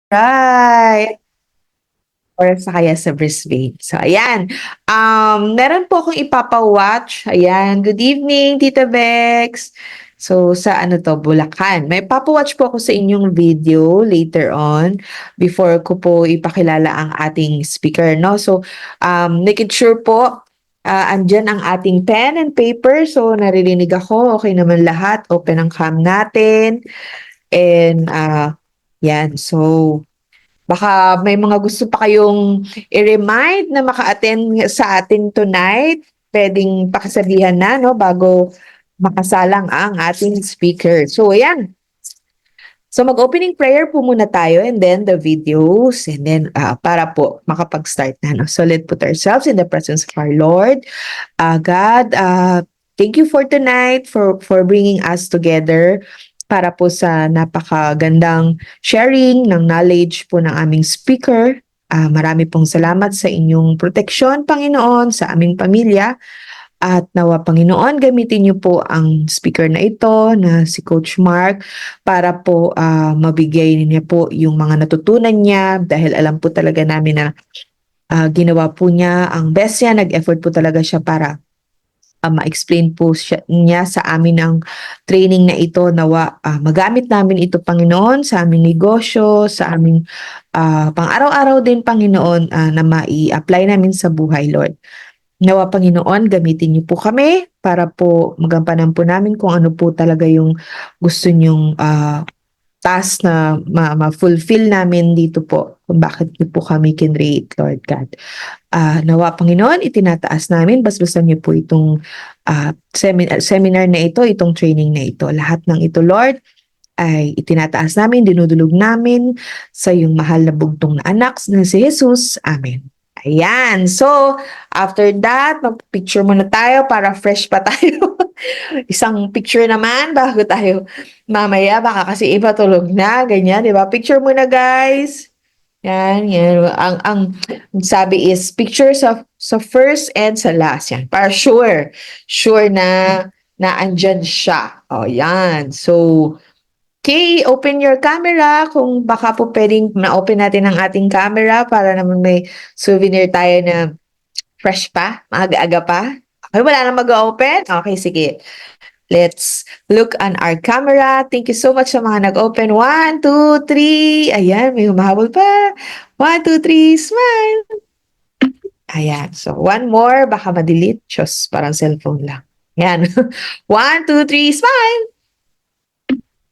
Right. Or sa kaya sa Brisbane. So, ayan. Meron po akong ipapa-watch. Ayan. Good evening, Tita Bex. So, sa ano to, Bulacan. May papa-watch po ako sa inyong video later on before ko po ipakilala ang ating speaker, no? So, make it sure po, andyan ang ating pen and paper. So, naririnig ako. Okay naman lahat. Open ang cam natin. And, yan. So, baka may mga gusto pa kayong i-remind na maka-attend sa atin tonight. Pwedeng pakisabihan na, no, bago makasalang ang ating speaker. So, ayan. So, mag-opening prayer po muna tayo and then the videos and then para po makapag-start na. No? So, let's put ourselves in the presence of our Lord. God, thank you for tonight, for bringing us together para po sa napakagandang sharing ng knowledge po ng aming speaker. Marami pong salamat sa inyong proteksyon, Panginoon, sa aming pamilya. At nawa, Panginoon, gamitin niyo po ang speaker na ito, na si Coach Mark, para po mabigay niya po yung mga natutunan niya dahil alam po talaga namin na ginawa po niya ang best niya, nag-effort po talaga siya para ma-explain po niya sa amin ang training na ito. Nawa magamit namin ito, Panginoon, sa aming negosyo, sa aming pang-araw-araw din, Panginoon, na mai-apply namin sa buhay, Lord. Nawa, Panginoon, gamitin niyo po kami para po magampanan po namin kung ano po talaga yung gusto niyong task na ma-fulfill namin dito po, kung bakit niyo po kami kinreate, Lord God. Nawa, Panginoon, itinataas namin, basbasan niyo po itong seminar na ito, itong training na ito. Lahat ng ito, Lord, ay itinataas namin, dinudulog namin sa iyong mahal na bugtong na anak na si Jesus. Amen. Ayan. So, after that, mag-picture muna tayo para fresh pa tayo. Isang picture naman bago tayo mamaya. Baka kasi iba tulog na, ganyan, di ba? Picture muna, guys. Yan, yan. Ang sabi is pictures of sa first and sa last. Yan. Para sure. Sure na andyan siya. O, yan. So, okay, open your camera. Kung baka po pwedeng na-open natin ang ating camera para naman may souvenir tayo na fresh pa, maaga-aga pa. Okay, wala na mag-open? Okay, sige. Let's look on our camera. Thank you so much sa mga nag-open. 1, 2, 3. Ayan, may humahabol pa. 1, 2, 3, smile. Ayan, so one more, baka ma-delete. Diyos, parang cellphone lang. Ayan. 1, 2, 3, smile.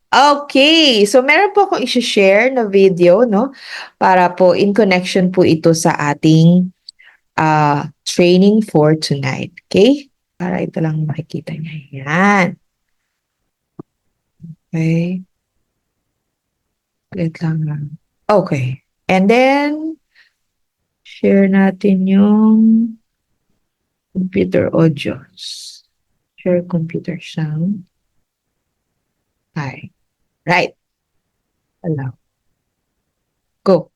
Okay, so meron po akong i-share na video, no? Para po in connection po ito sa ating training for tonight. Okay? Para ito lang makikita niya. Yan. Okay. Wait lang. Okay. And then, share natin yung computer audios. Share computer sound. Hi. Right. Allow. Go.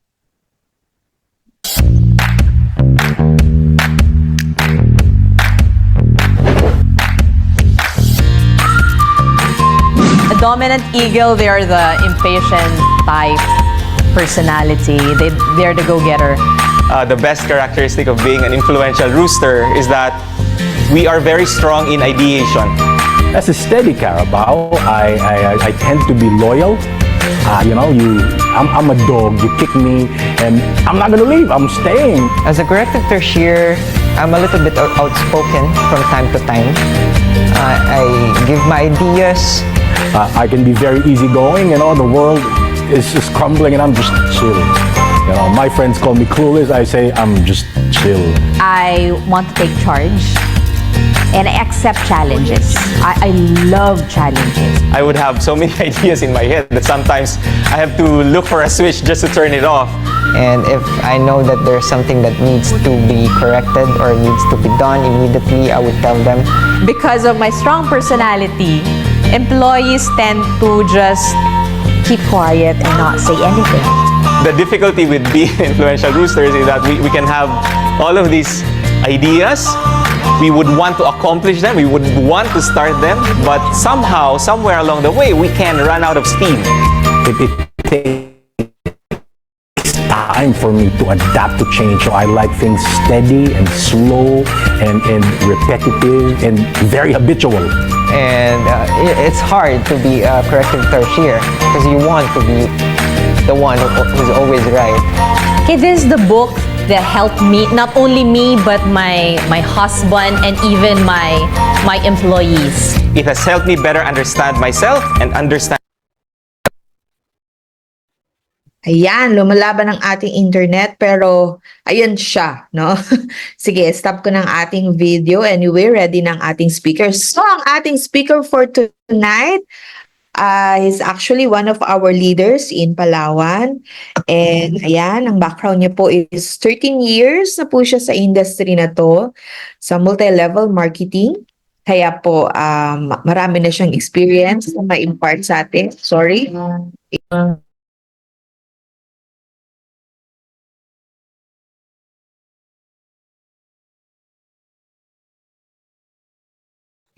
A dominant eagle, they are the impatient type personality. They're the go-getter. The best characteristic of being an influential rooster is that we are very strong in ideation. As a steady Carabao, I tend to be loyal. I'm a dog. You kick me, and I'm not gonna leave. I'm staying. As a corrective tertiary, I'm a little bit outspoken from time to time. I give my ideas. I can be very easygoing. The world is just crumbling, and I'm just chill. My friends call me clueless. I say I'm just chill. I want to take charge and I accept challenges. I love challenges. I would have so many ideas in my head that sometimes I have to look for a switch just to turn it off. And if I know that there's something that needs to be corrected or needs to be done immediately, I would tell them. Because of my strong personality, employees tend to just keep quiet and not say anything. The difficulty with being influential roosters is that we can have all of these ideas. We would want to accomplish them, we would want to start them, but somehow, somewhere along the way, we can run out of steam. It time for me to adapt to change. So I like things steady and slow and repetitive and very habitual. And it's hard to be a corrective cashier because you want to be the one who's always right. Okay, this is the book that helped me, not only me, but my husband and even my employees. It has helped me better understand myself and understand Ayan, lumalaban ang ating internet pero ayun siya, no? Sige, stop ko ng ating video. Anyway, ready ng ating speaker. So, ang ating speaker for tonight is actually one of our leaders in Palawan. And ayan, ang background niya po is 13 years na po siya sa industry na to, sa multi-level marketing. Kaya po, marami na siyang experience na ma-impart sa atin. Sorry.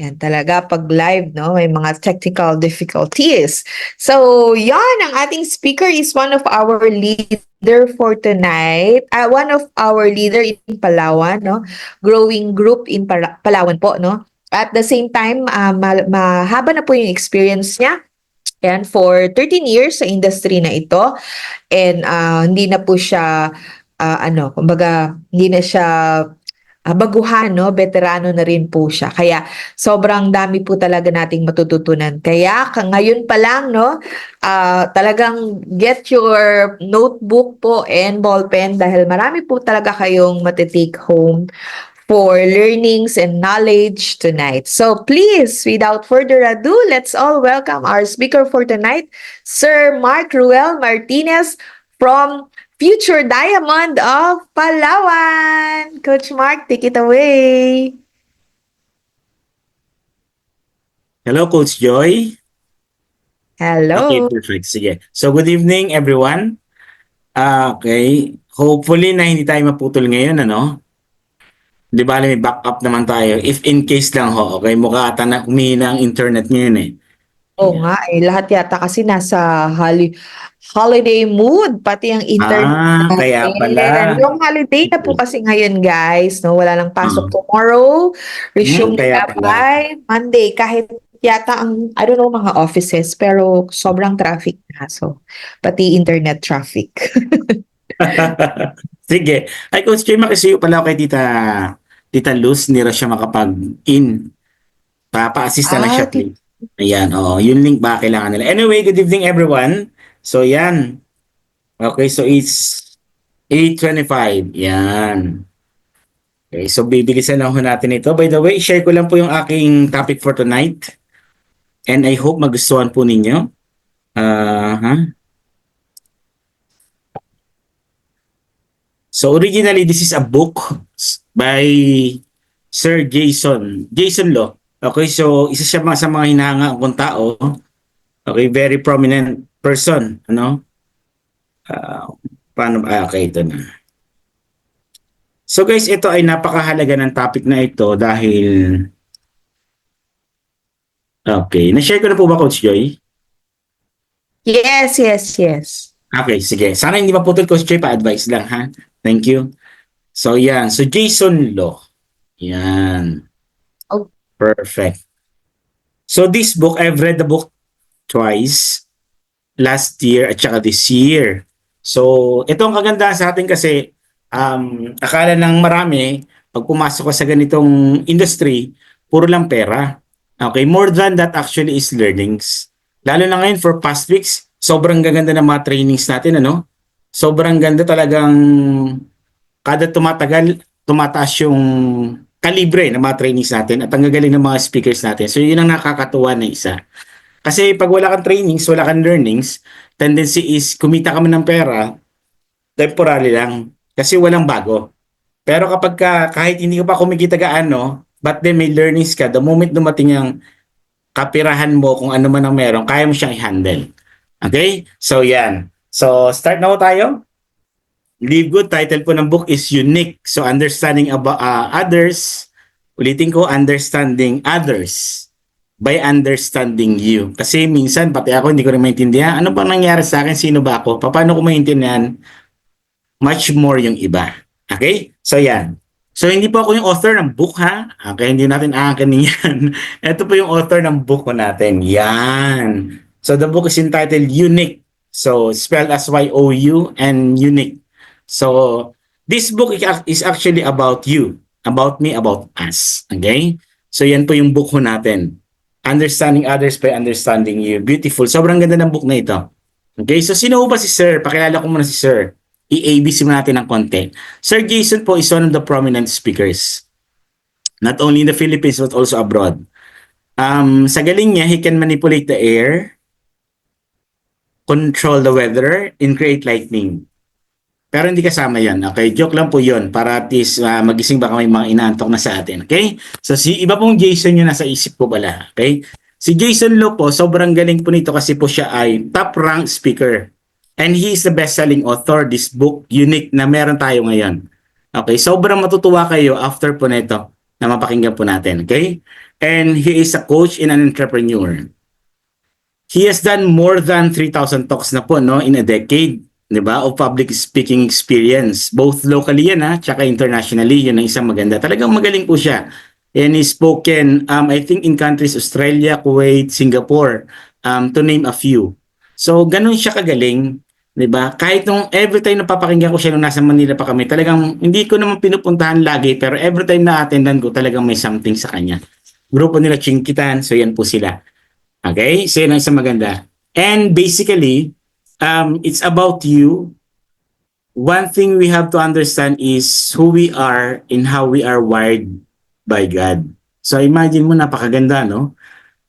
Yan talaga pag live, no? May mga technical difficulties. So, yan, ang ating speaker is one of our leader for tonight. One of our leader in Palawan, no? Growing group in Palawan po, no? At the same time, mahaba na po yung experience niya. Yan, for 13 years sa industry na ito. And hindi na po siya, kumbaga, hindi na siya baguhan, no? Veterano na rin po siya. Kaya sobrang dami po talaga nating matututunan. Kaya ngayon pa lang, no? Talagang get your notebook po and ballpen dahil marami po talaga kayong matitake home for learnings and knowledge tonight. So please, without further ado, let's all welcome our speaker for tonight, Sir Mark Ruel Martinez from Future Diamond of Palawan. Coach Mark, take it away. Hello, Coach Joy. Hello. Okay, perfect. Sige. So, good evening, everyone. Okay. Hopefully na hindi tayo maputol ngayon, ano? Di ba, may backup naman tayo. If in case lang ho, okay? Mukha ata na humihina ang internet ngayon eh. Oo nga, lahat yata kasi nasa holiday mood, pati ang internet. Kaya pala. Yung holiday na po kasi ngayon, guys, no? Wala lang pasok tomorrow. Resume kaya na pala. by Monday. Kahit yata ang, I don't know, mga offices, pero sobrang traffic na. So, pati internet traffic. Sige. Ay, Coach Joy, makisuyo pala ako kay Tita Luz. Hindi siya makapag-in. Pa-assist na lang siya, please. Ayan, yung link ba kailangan nila. Anyway, good evening everyone. So, yan. Okay, so it's 8:25. Yan. Okay, so bibilisan lang ho natin ito. By the way, share ko lang po yung aking topic for tonight. And I hope magustuhan po ninyo. So, originally, this is a book by Sir Jason Law. Okay, so isa siya sa mga hinahanga kong tao. Okay, very prominent person, ano? Okay, ito na. So guys, ito ay napakahalaga ng topic na ito dahil okay, na-share ko na po ba, Coach Joy? Yes. Okay, sige. Sana hindi maputol, Coach Joy, pa-advise lang, ha? Thank you. So yan, so Jason Law. Yan. Perfect. So this book, I've read the book twice. Last year at saka this year. So ito ang kagandahan sa atin kasi akala ng marami pag pumasok ka sa ganitong industry, puro lang pera. Okay, more than that actually is learnings. Lalo na ngayon for past weeks, sobrang gaganda ng mga trainings natin, ano? Sobrang ganda talagang kada tumataas yung kalibre ng mga trainings natin at ang gagaling ng mga speakers natin. So yun ang nakakatuwa na isa. Kasi pag wala kang trainings, wala kang learnings, tendency is kumita ka man ng pera, temporary lang. Kasi walang bago. Pero kapag kahit hindi ka pa kumikita gaano, but then may learnings ka, the moment dumating ang kapirahan mo kung ano man ang meron, kaya mo siyang i-handle. Okay? So yan. So start na po tayo. Live Good, title po ng book is Unique. So understanding about others. Ulitin ko, understanding others by understanding you. Kasi minsan, pati ako, hindi ko rin maintindihan. Ano bang nangyari sa akin? Sino ba ako? Paano ko maintindihan much more yung iba. Okay? So yan. So hindi po ako yung author ng book ha. Okay, hindi natin aakanin yan. Ito po yung author ng book ko natin. Yan. So the book is entitled Unique. So spelled as Y-O-U and Unique. So this book is actually about you, about me, about us. Okay? So yan po yung book ko natin. Understanding Others by Understanding You. Beautiful. Sobrang ganda ng book na ito. Okay? So sino ba si Sir? Pakilala ko muna si Sir. I-ABC mo natin ng konti. Sir Jason po is one of the prominent speakers. Not only in the Philippines but also abroad. Sa galing niya, he can manipulate the air, control the weather, and create lightning. Pero hindi kasama yan. Okay? Joke lang po yun para at least magising baka may mga inaantok na sa atin. Okay? So si iba pong Jason yun nasa isip ko pala. Okay? Si Jason Lo po, sobrang galing po nito kasi po siya ay top-ranked speaker. And he is the best-selling author, this book, Unique, na meron tayo ngayon. Okay, sobrang matutuwa kayo after po nito na mapakinggan po natin. Okay? And he is a coach and an entrepreneur. He has done more than 3,000 talks na po no, in a decade, di ba, of public speaking experience. Both locally yan tsaka internationally, yun ang isang maganda. Talagang magaling po siya. And he's spoken, I think, in countries Australia, Kuwait, Singapore, to name a few. So, ganun siya kagaling, 'di ba? Kahit nung every time na papakinggan ko siya nung nasa Manila pa kami, talagang hindi ko naman pinupuntahan lagi, pero every time na attendan ko, talagang may something sa kanya. Grupo nila Chinkitan, so yan po sila. Okay? So, yan ang isang maganda. And basically, it's about you. One thing we have to understand is who we are and how we are wired by God. So, imagine mo, napakaganda, no?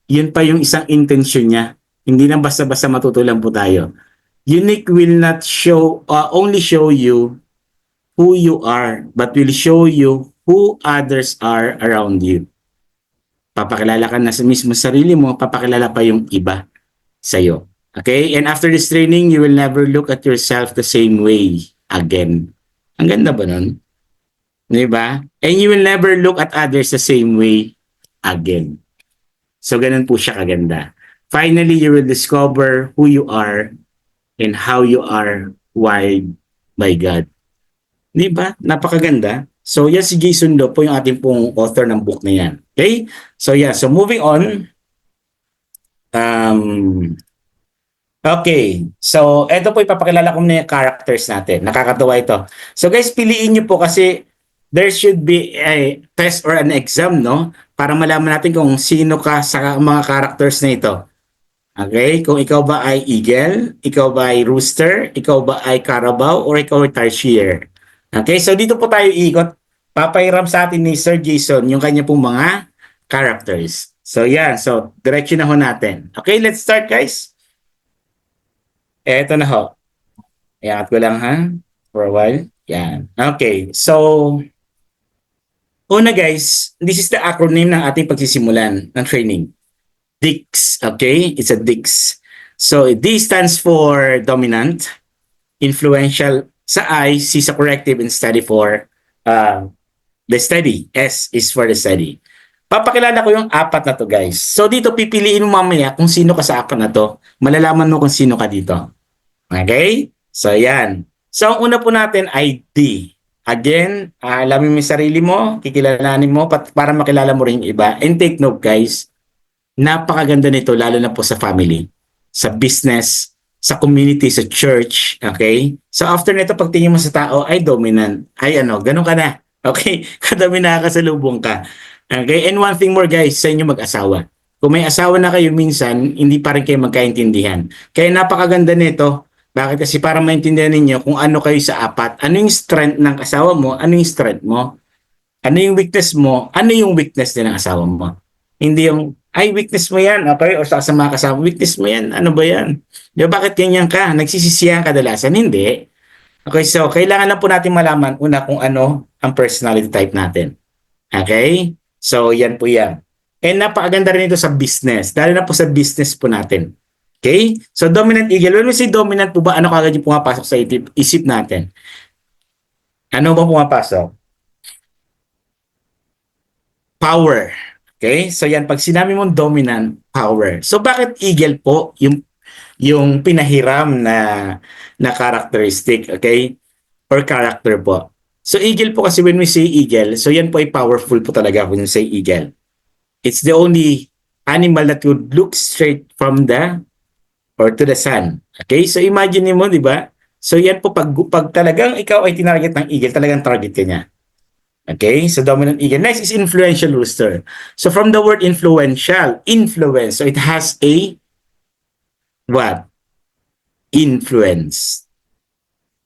Yun pa yung isang intention niya. Hindi lang basta-basta matutulan po tayo. Unique will not only show you who you are, but will show you who others are around you. Papakilala ka na sa mismo sarili mo, papakilala pa yung iba sa'yo. Okay? And after this training, you will never look at yourself the same way again. Ang ganda ba nun? Diba? And you will never look at others the same way again. So, ganun po siya kaganda. Finally, you will discover who you are and how you are wired by God. Di ba? Napakaganda. So, yan si Jason Lo po yung ating pong author ng book na yan. Okay? So, yeah. So, moving on. Okay. So, eto po ipapakilala ko na yung characters natin. Nakakatawa ito. So, guys, piliin nyo po kasi there should be a test or an exam, no? Para malaman natin kung sino ka sa mga characters na ito. Okay? Kung ikaw ba ay eagle, ikaw ba ay rooster, ikaw ba ay carabao, or ikaw ay tarsier. Okay? So dito po tayo ikot. Papahiram sa atin ni Sir Jason yung kanya pong mga characters. So yan. So diretso na ho natin. Okay? Let's start, guys. Eto na ho. Iangat ko lang ha. For a while. Yan. Okay. So una, guys, this is the acronym ng ating pagsisimulan ng training. DIX, okay? It's a DIX. So, D stands for dominant, influential sa I, C sa corrective, and study for the study. S is for the study. Papakilala ko yung apat na to, guys. So, dito pipiliin mo mamaya kung sino ka sa apat na to. Malalaman mo kung sino ka dito. Okay? So, yan. So, ang una po natin ay D. Again, alamin mo yung sarili mo, kikilalanin mo para makilala mo rin yung iba. And take note, guys, napakaganda nito lalo na po sa family, sa business, sa community, sa church, okay? So after nito, pagtingin mo sa tao, ay dominant, ay ganun ka na, okay? Kadami nakakasalubong ka. Okay? And one thing more, guys, sa inyo mag-asawa. Kung may asawa na kayo minsan, hindi pa rin kayo magkaintindihan. Kaya napakaganda nito. Bakit? Kasi para maintindihan ninyo kung ano kayo sa apat, ano yung strength ng asawa mo, ano yung strength mo, ano yung weakness mo, ano yung weakness din ng asawa mo. Hindi yung, ay, weakness mo yan, okay? O sa mga kasama, weakness mo yan, ano ba yan? Di ba, bakit ganyan ka? Nagsisisiyan kadalasan? Hindi. Okay, so, kailangan lang po natin malaman, una, kung ano ang personality type natin. Okay? So, yan po yan. And napakaganda rin ito sa business, dahil na po sa business po natin. Okay? So, dominant eagle. When we say dominant po ba, ano kagad yung pumapasok sa isip natin? Ano ba pumapasok? Power. Okay? So yan, pag sinabi mong dominant, power. So bakit eagle po yung pinahiram na characteristic? Okay? or character po. So eagle po kasi when we say eagle, so yan po ay powerful po talaga when we say eagle. It's the only animal that would look straight from the or to the sun. Okay? So imagine mo, di ba? So yan po, pag talagang ikaw ay tinarget ng eagle, talagang target ka niya. Okay? So dominant eagle. Next is influential rooster. So from the word influential, influence. So it has a what? Influence.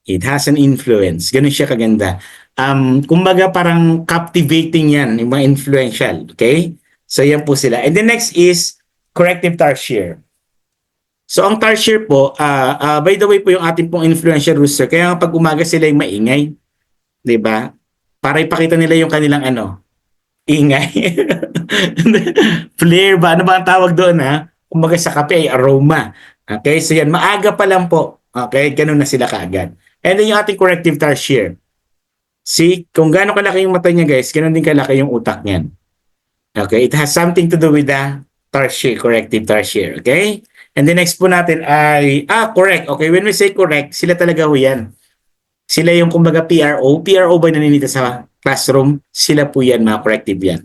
It has an influence. Ganun siya kaganda. Kumbaga parang captivating yan, yung mga influential. Okay? So yan po sila. And the next is corrective tarsier. So ang tarsier po, by the way po yung ating pong influential rooster, kaya pag umaga sila yung maingay. 'Di ba? Para ipakita nila yung kanilang ingay. Flair ba? Ano ba ang tawag doon ha? Kumbaga sa kape ay aroma. Okay? So yan, maaga pa lang po. Okay? Ganun na sila kaagad. And then yung ating corrective tarsier. See, kung gaano kalaki yung mata niya guys, ganun din kalaki yung utak niyan. Okay? It has something to do with the tarsier, corrective tarsier. Okay? And the next po natin ay, correct. Okay, when we say correct, sila talaga ho yan. Sila yung kumbaga PRO. PRO ba naninita sa classroom? Sila po yan, mga corrective yan.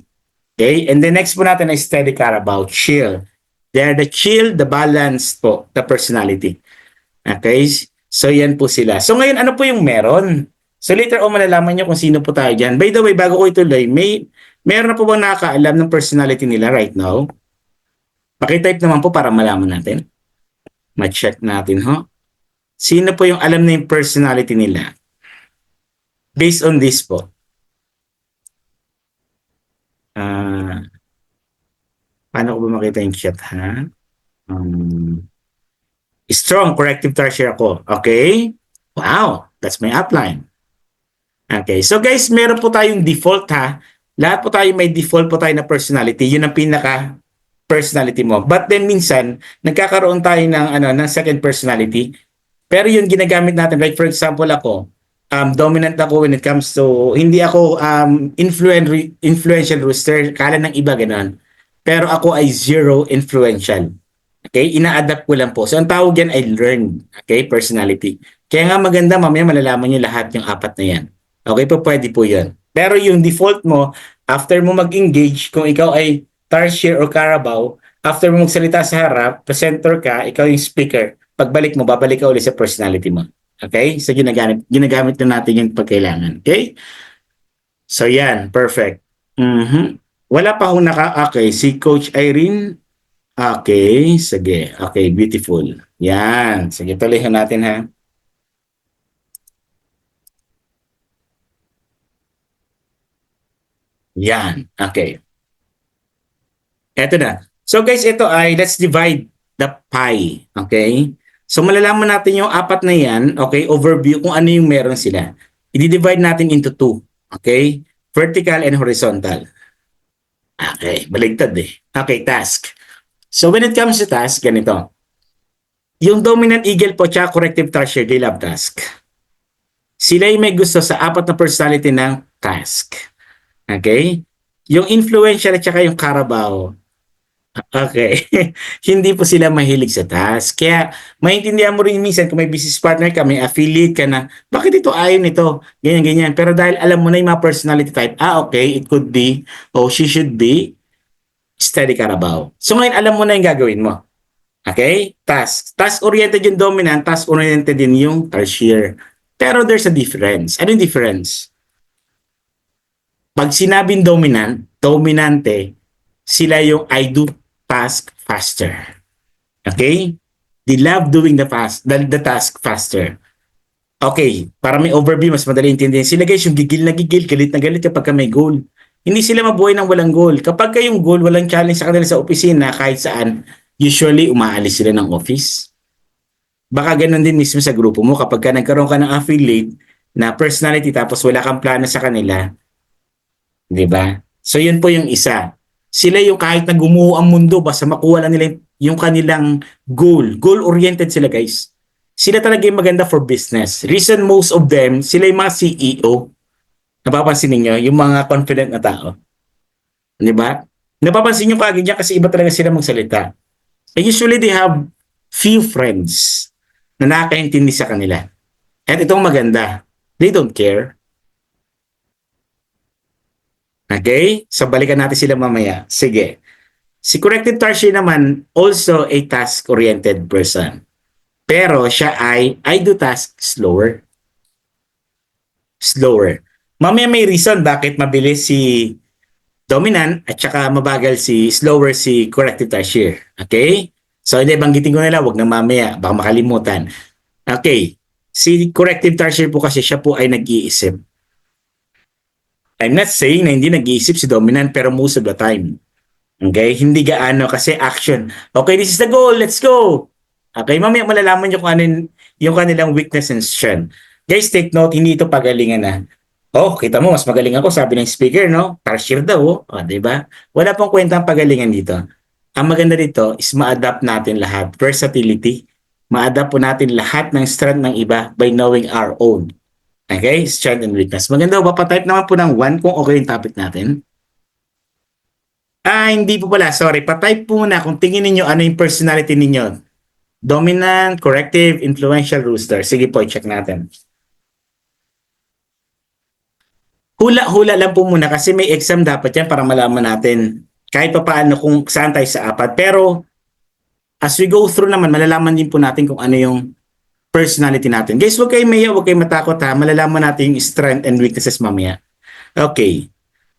Okay, and the next po natin ay steady Carabao, chill. They are the chill, the balance po, the personality. Okay, so yan po sila. So ngayon, ano po yung meron? So later on, malalaman nyo kung sino po tayo dyan. By the way, bago ko ituloy, meron na po bang nakakaalam ng personality nila right now? Pakitype naman po para malaman natin. Ma-check natin, ho. Sino po yung alam na yung personality nila? Based on this po. Paano ko ba makita yung chat, ha? Strong corrective tarsier ako. Okay? Wow, that's my outline. Okay, so guys, meron po tayong default, ha? Lahat po tayo may default po tayo na personality. Yun ang pinaka personality mo. But then minsan, nagkakaroon tayo ng second personality. Pero yung ginagamit natin, like for example ako, dominant ako when it comes to, hindi ako influential rooster, kala ng iba ganon. Pero ako ay zero influential. Okay? Ina-adapt ko lang po. So ang tawag yan ay learned. Okay? Personality. Kaya nga maganda, mamaya malalaman nyo lahat yung apat na yan. Okay po, pwede po yun. Pero yung default mo, after mo mag-engage, kung ikaw ay tarsier or Carabao, after mo magsalita sa harap, presenter ka, ikaw yung speaker. Pagbalik mo, babalik ka ulit sa personality mo. Okay? So ginagamit na natin yung pagkailangan. Okay? So yan, perfect. Wala pa akong okay, si Coach Irene. Okay, sige. Okay, beautiful. Yan. Sige, tuloy natin ha. Yan. Okay. Eto na. So guys, ito ay let's divide the pie. Okay? So malalaman natin yung apat na yan, okay, overview kung ano yung meron sila. I-divide natin into two. Okay? Vertical and horizontal. Okay, baligtad eh. Okay, task. So when it comes to task, ganito. Yung dominant eagle po tsaka corrective tarsier, they love task. Sila yung may gusto sa apat na personality ng task. Okay? Yung influential at saka yung Carabao, okay, hindi po sila mahilig sa task. Kaya maintindihan mo rin minsan kung may business partner ka, may affiliate ka na, bakit ito ayaw nito? Ganyan-ganyan. Pero dahil alam mo na yung mga personality type, okay, it could be, she should be steady Carabao. So ngayon alam mo na yung gagawin mo. Okay? Task. Task-oriented yung dominant, task-oriented din yung tarsier. Pero there's a difference. Ano yung difference? Pag sinabing dominante, sila yung I do task faster. Okay? They love doing the task faster. Okay, para may overview, mas madali intindihan. Sila guys, yung gigil na gigil, galit na galit kapag may goal. Hindi sila mabuhay ng walang goal. Kapag kayong goal, walang challenge sa kanila sa opisina, kahit saan, usually umaalis sila ng office. Baka ganun din mismo sa grupo mo. Kapag ka nagkaroon ka ng affiliate na personality tapos wala kang plano sa kanila, di ba? So yun po yung isa. Sila yung kahit na gumuho ang mundo, basta makuha lang nila yung kanilang goal. Goal-oriented sila guys. Sila talaga yung maganda for business. Reason most of them, sila yung mga CEO. Napapansin niyo yung mga confident na tao. Di ba? Napapansin niyo kagad yan kasi iba talaga sila magsalita. And usually they have few friends na nakakaintindi sa kanila. At itong maganda. They don't care. Okay? So, balikan natin sila mamaya. Sige. Si corrective tertiary naman, also a task-oriented person. Pero siya I do task slower. Slower. Mamaya may reason bakit mabilis si dominant at saka mabagal slower si corrective tertiary. Okay? So, hindi, banggitin ko na lang, wag na mamaya, baka makalimutan. Okay. Si corrective tertiary po kasi siya po ay nag-iisip. I'm not saying na hindi nag-iisip si dominant pero most of the time. Okay? Hindi gaano kasi action. Okay, this is the goal. Let's go! Okay, mamaya malalaman nyo kung ano yung kanilang weakness and strength. Guys, take note, hindi ito pagalingan na. Oh, kita mo, mas magaling ako, sabi ng speaker, no? Tertiary daw, oh. O, diba? Wala pong kwentang pagalingan dito. Ang maganda dito is ma-adapt natin lahat. Versatility. Ma-adapt po natin lahat ng strength ng iba by knowing our own. Okay? Strength and weakness. Maganda, papatype naman po ng 1 kung okay yung topic natin. Hindi po pala. Sorry. Patype po muna kung tingin ninyo ano yung personality ninyo. Dominant, corrective, influential, rooster. Sige po, i-check natin. Hula-hula lang po muna kasi may exam dapat yan para malaman natin kahit pa paano kung saan tayo sa apat. Pero as we go through naman, malalaman din po natin kung ano yung personality natin. Guys, huwag kayo maya, huwag kayo matakot ha. Malalaman natin yung strength and weaknesses mamaya. Okay.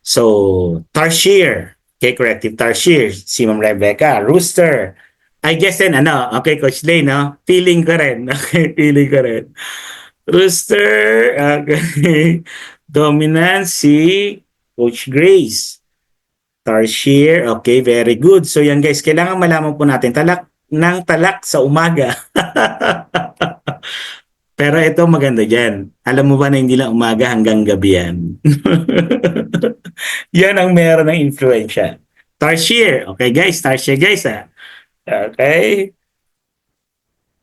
So, tertiary. Okay, corrective tertiary. Si Ma'am Rebecca. Rooster. I guess then, okay, Coach Lay, no? Feeling ko rin. Okay, feeling ko rin. Rooster. Okay. Dominant si Coach Grace. Tertiary. Okay, very good. So yan guys, kailangan malaman po natin talak sa umaga. Pero ito maganda dyan. Alam mo ba na hindi lang umaga hanggang gabi yan? Yan ang meron ng influensya. Tertiary. Okay guys, tertiary guys ha. Okay.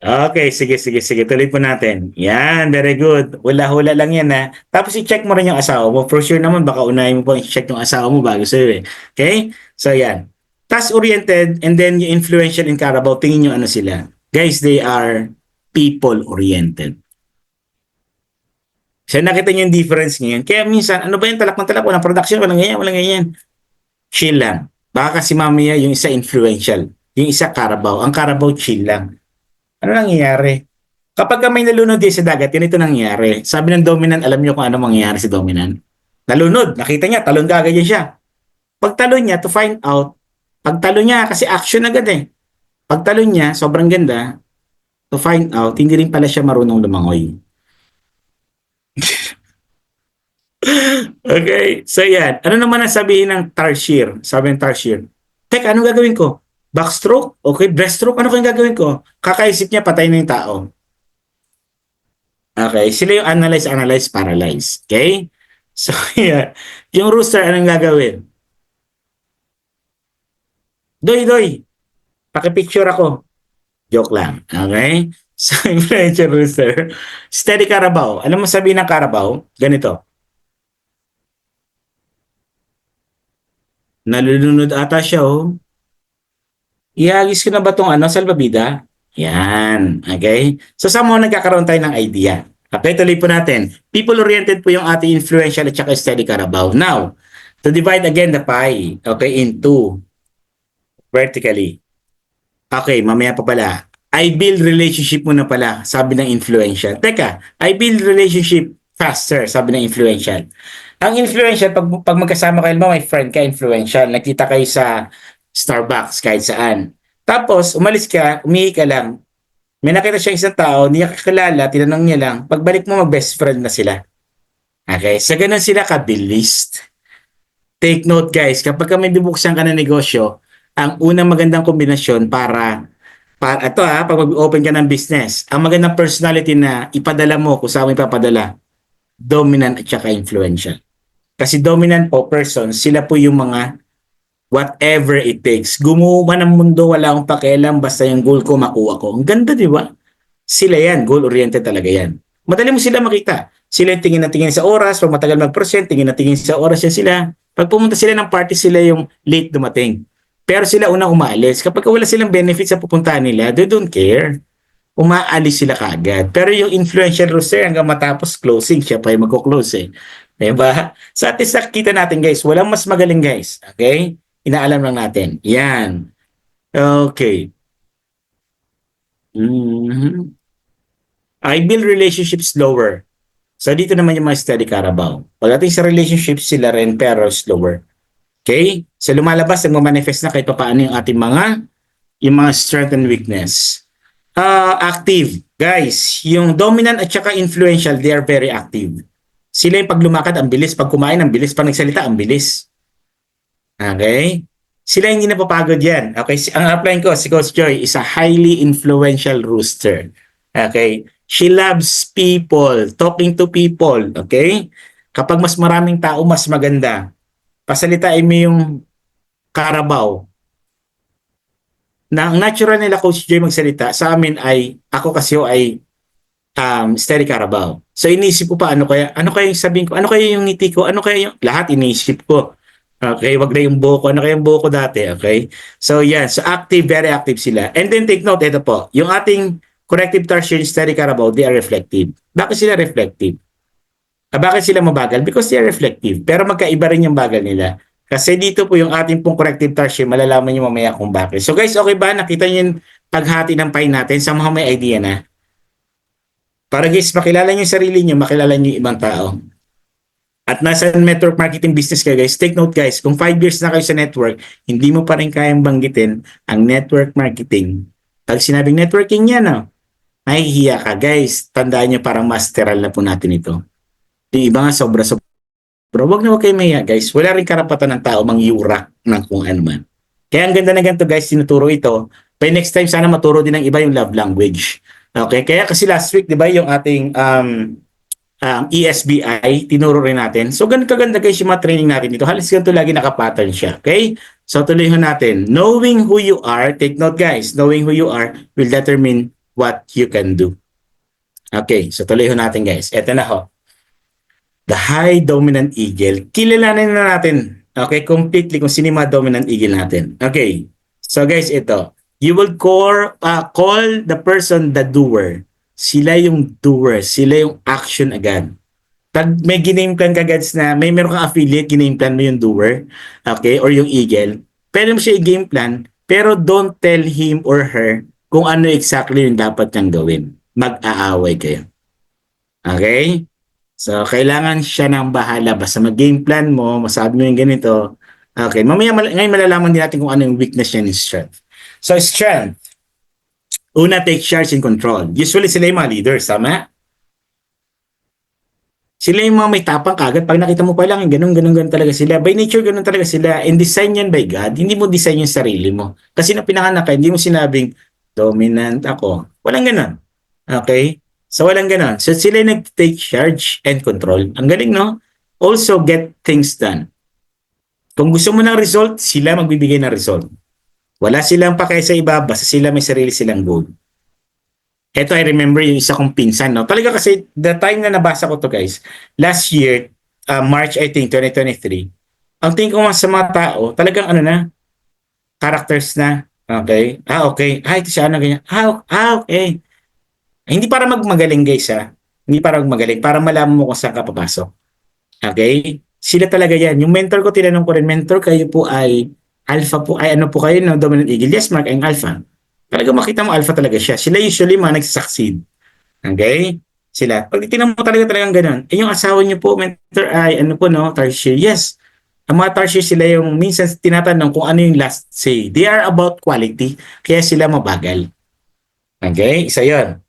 Okay, sige. Tuloy po natin. Yan, very good. Hula-hula lang yan ha. Tapos i-check mo rin yung asawa mo. For sure naman, baka unahin mo po i-check yung asawa mo bago sa'yo eh. Okay? So yan. Task-oriented and then yung influential and Carabao, tingin nyo ano sila. Guys, they are people-oriented. So nakita nyo yung difference ngayon. Kaya minsan, ano ba yung talak ng talak? Walang production, walang ganyan. Chill lang. Baka kasi mamaya yung isa influential. Yung isa Carabao. Ang Carabao chill lang. Ano nangyayari? Kapag may nalunod din sa dagat, yun ito nangyayari. Sabi ng dominant, alam niyo kung ano mangyayari si dominant. Nalunod, nakita niya, talon ka agad siya. Pag talon niya, to find out, pag talon niya, kasi action agad eh. Pag talon niya, sobrang ganda, to find out, hindi rin pala siya marunong lumangoy. Okay, so yan. Ano naman ang sabihin ng tertiary? Sabi ng tertiary, teka, anong gagawin ko? Backstroke? Okay, breaststroke? Ano kayong gagawin ko? Kakaisip niya, patay na yung tao. Okay, sila yung analyze, paralyze. Okay? So, yeah. Yung rooster, anong gagawin? Doy, pakipicture ako. Joke lang. Okay? So, influential rooster. Steady Carabao. Alam mo sabihin ng Carabao? Ganito. Nalulunod ata siya, oh. Ihagis ko na ba itong salbabida? Yan. Okay? So, somehow nagkakaroon tayo ng idea. Okay, tuloy po natin. People-oriented po yung ating influential at saka steady Carabao. Now, to divide again the pie, okay, into vertically. Okay, mamaya pa pala. I build relationship muna pala, sabi ng influential. Teka, I build relationship faster, sabi ng influential. Ang influential, pag magkasama kayo, may friend ka, influential. Nakita kayo sa Starbucks, kahit saan. Tapos, umalis ka, umihi ka lang. May nakita siya isang tao, hindi niya kakilala, tinanong niya lang, pagbalik mo, mag-best friend na sila. Okay? So, ganun sila kabilis. Take note, guys, kapag may bubuksan ka na negosyo, ang unang magandang kombinasyon para ito pag mag-open ka ng business, ang magandang personality na ipadala mo kung saan mo ipapadala, dominant at saka influential. Kasi dominant po person, sila po yung mga whatever it takes. Gumawa ng mundo, wala akong pakialam, basta yung goal ko, makuha ko. Ang ganda, di ba? Sila yan, goal-oriented talaga yan. Madali mo sila makita. Sila yung tingin na tingin sa oras, pag matagal mag-present, tingin na tingin sa oras yan sila. Pag pumunta sila ng party, sila yung late dumating. Pero sila unang umaalis. Kapag wala silang benefits sa pupuntahan nila, they don't care. umaalis sila kaagad. Pero yung influential rooster hanggang matapos closing, siya pa yung magko-close eh. Diba? So at least nakikita natin guys, walang mas magaling guys. Okay? Inaalam lang natin. Yan. Okay. Mhm. I build relationships slower. So dito naman yung mga steady Carabao. Pagdating sa relationships, sila rin pero slower. Okay? So lumalabas, nagmamanifest na kahit paano yung mga strength and weakness. Active. Guys, yung dominant at saka influential, they are very active. Sila yung pag lumakad, ang bilis. Pag kumain, ang bilis. Pag nagsalita, ang bilis. Okay? Sila hindi napapagod yan. Okay? Ang apply ko, si Coach Joy is a highly influential rooster. Okay? She loves people, talking to people. Okay? Kapag mas maraming tao, mas maganda. Pasalitain mo yung Carabao. Na ang natural nila Coach Joy magsalita, sa amin ay, ako kasi ay steady Carabao. So inisip ko pa ano kaya yung sabihin ko, ano kaya yung ngiti ko, ano kaya yung lahat inisip ko. Okay, wag na yung buhok ko, ano kaya yung buhok ko dati, okay? So yeah, so active, very active sila. And then take note, ito po, yung ating corrective tertiary steady Carabao, they are reflective. Bakit sila reflective? Bakit sila mabagal? Because they are reflective. Pero magkaiba rin yung bagal nila. Kasi dito po yung ating pong corrective tertiary, malalaman nyo mamaya kung bakit. So guys, okay ba? Nakita nyo yung paghati ng pie natin? Somehow may idea na. Para guys, makilala nyo yung sarili nyo, makilala nyo yung ibang tao. At nasa network marketing business kayo guys, take note guys, kung 5 years na kayo sa network, hindi mo pa rin kayang banggitin ang network marketing. Pag sinabing networking yan, nahihiya ka guys. Tandaan nyo parang masteral na po natin ito. Yung iba nga sobra-sobra. Huwag na huwag kayo mahiya guys. Wala rin karapatan ng tao mangyura ng kung ano man. Kaya ang ganda na ganito guys, tinuturo ito. By next time, sana maturo din ng iba yung love language. Okay, kaya kasi last week, di ba, yung ating ESBI, tinuro rin natin. So, ganun kaganda guys yung mga training natin dito. Halos ganito lagi nakapattern siya. Okay? So, tuloy natin. Knowing who you are, take note guys, knowing who you are will determine what you can do. Okay, so tuloy natin guys. Eto na ho. The high dominant eagle. Kilalanin na natin. Okay, completely kung sino yung mga dominant eagle natin. Okay, so guys, ito. You will call the person the doer. Sila yung doer. Sila yung action agad. Pag may giname plan ka guys na may meron kang affiliate, giname plan mo yung doer. Okay? Or yung eagle. Pwede mo siya i-game plan, pero don't tell him or her kung ano exactly yung dapat niyang gawin. Mag-aaway kayo. Okay? So, kailangan siya nang bahala. Basta mag-game plan mo, masabi mo yung ganito. Okay, mamaya ngayon malalaman din natin kung ano yung weakness niya ni strength. So, strength. Una, take charge and control. Usually, sila yung mga leaders, tama? Sila yung mga may tapang kagad. Pag nakita mo pa lang, ganun talaga sila. By nature, ganun talaga sila. And design yan by God. Hindi mo design yung sarili mo. Kasi na pinanganak ka, hindi mo sinabing, dominant ako. Walang ganun. Okay? So, walang ganun. So, sila yung nag-take charge and control. Ang galing, no? Also, get things done. Kung gusto mo ng result, sila magbibigay ng result. Wala silang pakay sa iba, basta sila may sarili silang goal. Ito, I remember yung isa kong pinsan, no? Talaga kasi, the time na nabasa ko to guys, last year, March, I think, 2023, ang tingin ko sa mga tao, talagang characters na, okay? Okay. Ito siya, ganyan. Okay. Hindi para magmagaling guys, Hindi para magmagaling, para malaman mo kung saan ka papasok. Okay? Sila talaga yan. Yung mentor ko, tinanong ko rin, mentor, kayo po ay alpha po, ay ano po kayo, no? Dominant eagle. Yes, Mark, ay alpha. Talaga makita mo, alpha talaga siya. Sila usually mga nagsasucceed. Okay? Sila. Pag tinan mo talagang ganun. Yung asawa niyo po, mentor, ay ano po, no? Tertiary. Yes. Ang mga tertiary, sila yung minsan tinatanong kung ano yung last say. They are about quality. Kaya sila mabagal. Okay? Isa yun.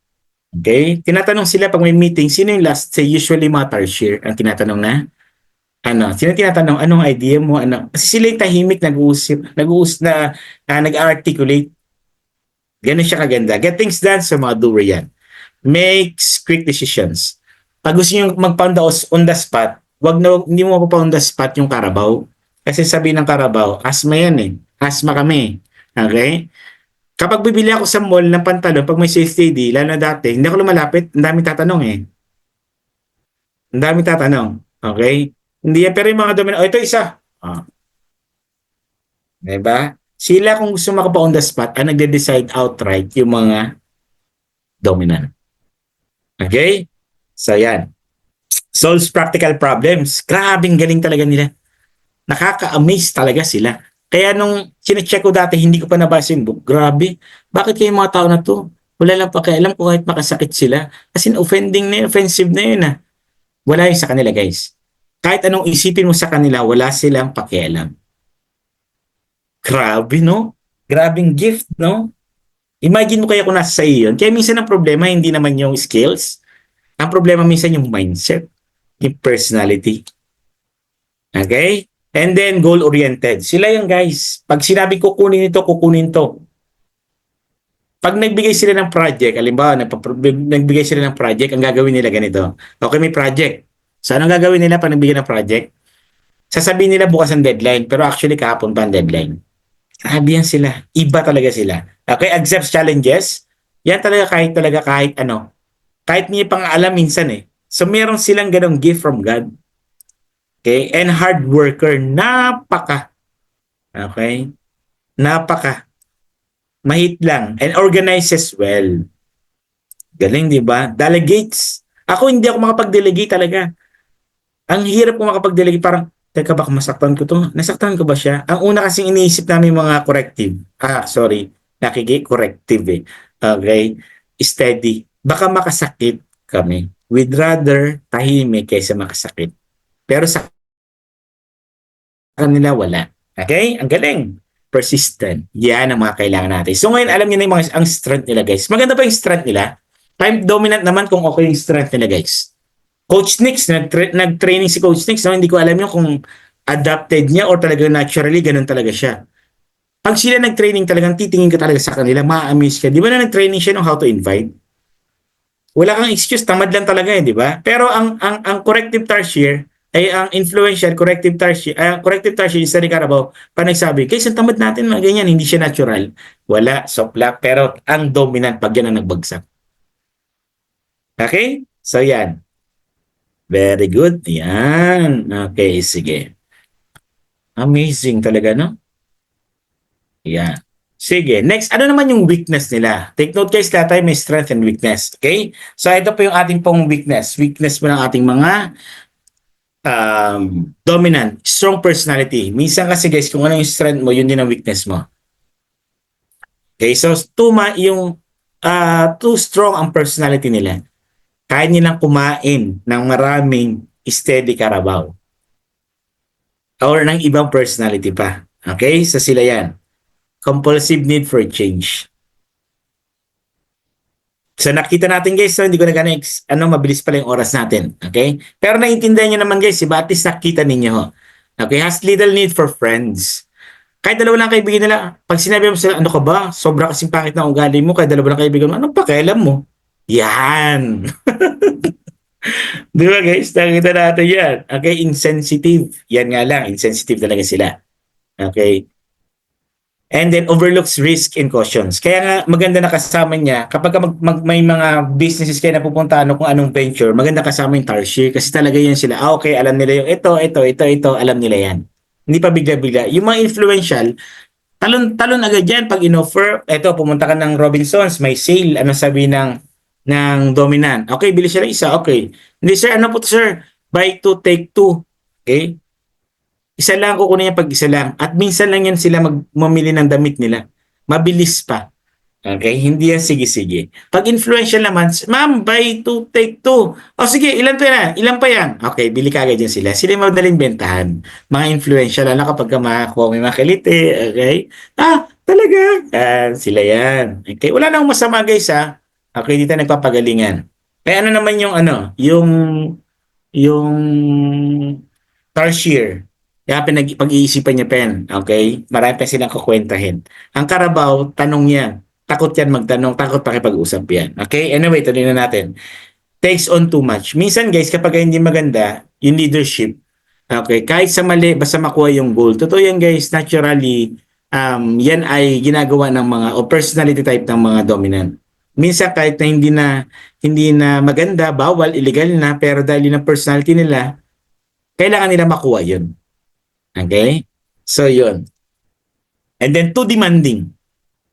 Okay? Tinatanong sila pag may meeting, sino yung last say? Usually mga tertiary ang tinatanong na. Sino tinatanong, anong idea mo? Kasi sila yung tahimik, nag-articulate. Ganun siya kaganda. Get things done sa mga doer yan. Makes quick decisions. Pag gusto nyo mag-pound on the spot, hindi mo mapapound on the spot yung Carabao. Kasi sabi ng Carabao, asma yan Asma kami. Okay? Kapag bibili ako sa mall ng pantalon, pag may sales lady, lalo na dati, hindi ako lumalapit, ang daming tatanong Ang daming tatanong. Okay? Hindi yan, pero yung mga domino, ito isa. Diba? Sila kung gusto makapa on the spot, ang nagde-decide outright yung mga dominant. Okay? So, yan. Solves practical problems. Grabing galing talaga nila. Nakaka-amaze talaga sila. Kaya nung sinecheck ko dati, hindi ko pa nabasa yung book. Grabe. Bakit kayo mga tao na to? Wala lang pakialam kung kahit makasakit sila. Kasi offending na yun, offensive na yun ah. Wala yun sa kanila, guys. Kahit anong isipin mo sa kanila, wala silang pakialam. Grabe, no? Grabing gift, no? Imagine mo kaya kung nasa sa iyo yun. Kaya minsan ang problema, hindi naman yung skills. Ang problema minsan yung mindset, yung personality. Okay? And then, goal-oriented. Sila yung guys. Pag sinabi kukunin ito, kukunin to. Pag nagbigay sila ng project, halimbawa, nagbigay sila ng project, ang gagawin nila ganito. Okay, may project. So, anong gagawin nila pag nagbigay ng project? Sasabihin nila bukas ang deadline, pero actually kahapon pa ang deadline. Grabe yan sila. Iba talaga sila. Okay, accepts challenges. Yan talaga kahit ano. Kahit niya pang alam minsan eh. So, meron silang ganong gift from God. Okay, and hard worker. Napaka. Okay? Napaka. Mahit lang. And organizes well. Galing, di ba? Delegates. Ako, hindi ako makapag-delegate talaga. Ang hirap ko makapag-delegate. Parang, teka, baka masaktan ko to. Nasaktan ko ba siya? Ang una kasing iniisip namin mga corrective. Corrective eh. Okay? Steady. Baka makasakit kami. We'd rather tahimik kaysa makasakit. Pero sa kanila, wala. Okay? Ang galing. Persistent. Yan ang mga kailangan natin. So ngayon, alam niyo na yung mga, ang strength nila, guys. Maganda pa yung strength nila. Time dominant naman kung okay yung strength nila, guys. Coach Nix, nag-training si Coach Nix. No? Hindi ko alam yun kung adapted niya or talaga naturally, ganun talaga siya. Pag sila nag-training talagang titingin ka talaga sa kanila, ma-amaze ka. Di ba na nag-training siya ng how to invite? Wala kang excuse, tamad lang talaga di ba? Pero ang corrective tarsier, ay ang influential corrective tarsier isa ni Carabao pa nagsabi, kaysa tamad natin mga ganyan, hindi siya natural. Wala, soplak, pero ang dominant pag yan ang nagbagsak. Okay? So yan. Very good. Yan. Okay, sige. Amazing talaga, no? Yan. Sige, next, ano naman yung weakness nila? Take note guys, lahat tayo may strength and weakness. Okay? So ito po yung ating pong weakness. Weakness po ng ating mga dominant, strong personality. Minsan kasi guys, kung ano yung strength mo, yun din ang weakness mo. Okay, so too strong ang personality nila. Kaya nilang kumain ng maraming steady Carabao. Or ng ibang personality pa. Okay, so sila yan. Compulsive need for change. So nakita natin guys, so hindi ko na mabilis pala yung oras natin. Okay? Pero naiintindihan nyo naman guys, at least nakita ninyo. Okay? Has little need for friends. Kahit dalawa lang kaibigan nila, pag sinabi mo sila, ano ka ba? Sobra kasing pakit na ugali mo, kahit dalawa lang kaibigan mo, anong pakialam mo? Yan! Di ba guys? Nakita natin yan. Okay? Insensitive. Yan nga lang. Insensitive talaga sila. Okay? And then overlooks risk and cautions. Kaya nga maganda na kasama niya kapag may mga businesses kayo na pupuntahan kung anong venture, maganda kasama yung tarsier kasi talaga yan sila. Okay, alam nila yung ito, alam nila yan. Hindi pa bigla-bigla. Yung mga influential, talon agad yan pag in-offer. Ito, pumunta ka ng Robinsons, may sale, ano sabi ng dominant. Okay, bili siya ng isa, okay. Hindi sir, ano po to sir? Buy 2, take 2. Okay? Isa lang kukunin niya pag isa lang. At minsan lang yan sila mamili ng damit nila. Mabilis pa. Okay? Hindi yan sige-sige. Pag influential naman, ma'am, buy 2, take 2. O sige, ilan pa yan? Ilan pa yan? Okay, bili ka agad yan sila. Sila yung madaling bentahan. Mga influential, lalo kapag makakuha may mga kiliti. Okay? Talaga? Sila yan. Okay? Wala nang masama guys ha. Okay, dito nagpapagalingan. Kaya ano naman yung tarsier. Kaya pag-iisipan niya pen, okay? Marami pa silang kukwentahin. Ang Carabao, tanong yan. Takot yan magtanong, takot pakipag-usap yan. Okay? Anyway, tuloy na natin. Takes on too much. Minsan guys, kapag hindi maganda, yung leadership, okay, kahit sa mali, basta makuha yung goal. Totoo yan guys, naturally, yan ay ginagawa ng mga, o personality type ng mga dominant. Minsan kahit na hindi na maganda, bawal, illegal na, pero dahil yun ang personality nila, kailangan nila makuha yun. Okay? So, yun. And then, too demanding.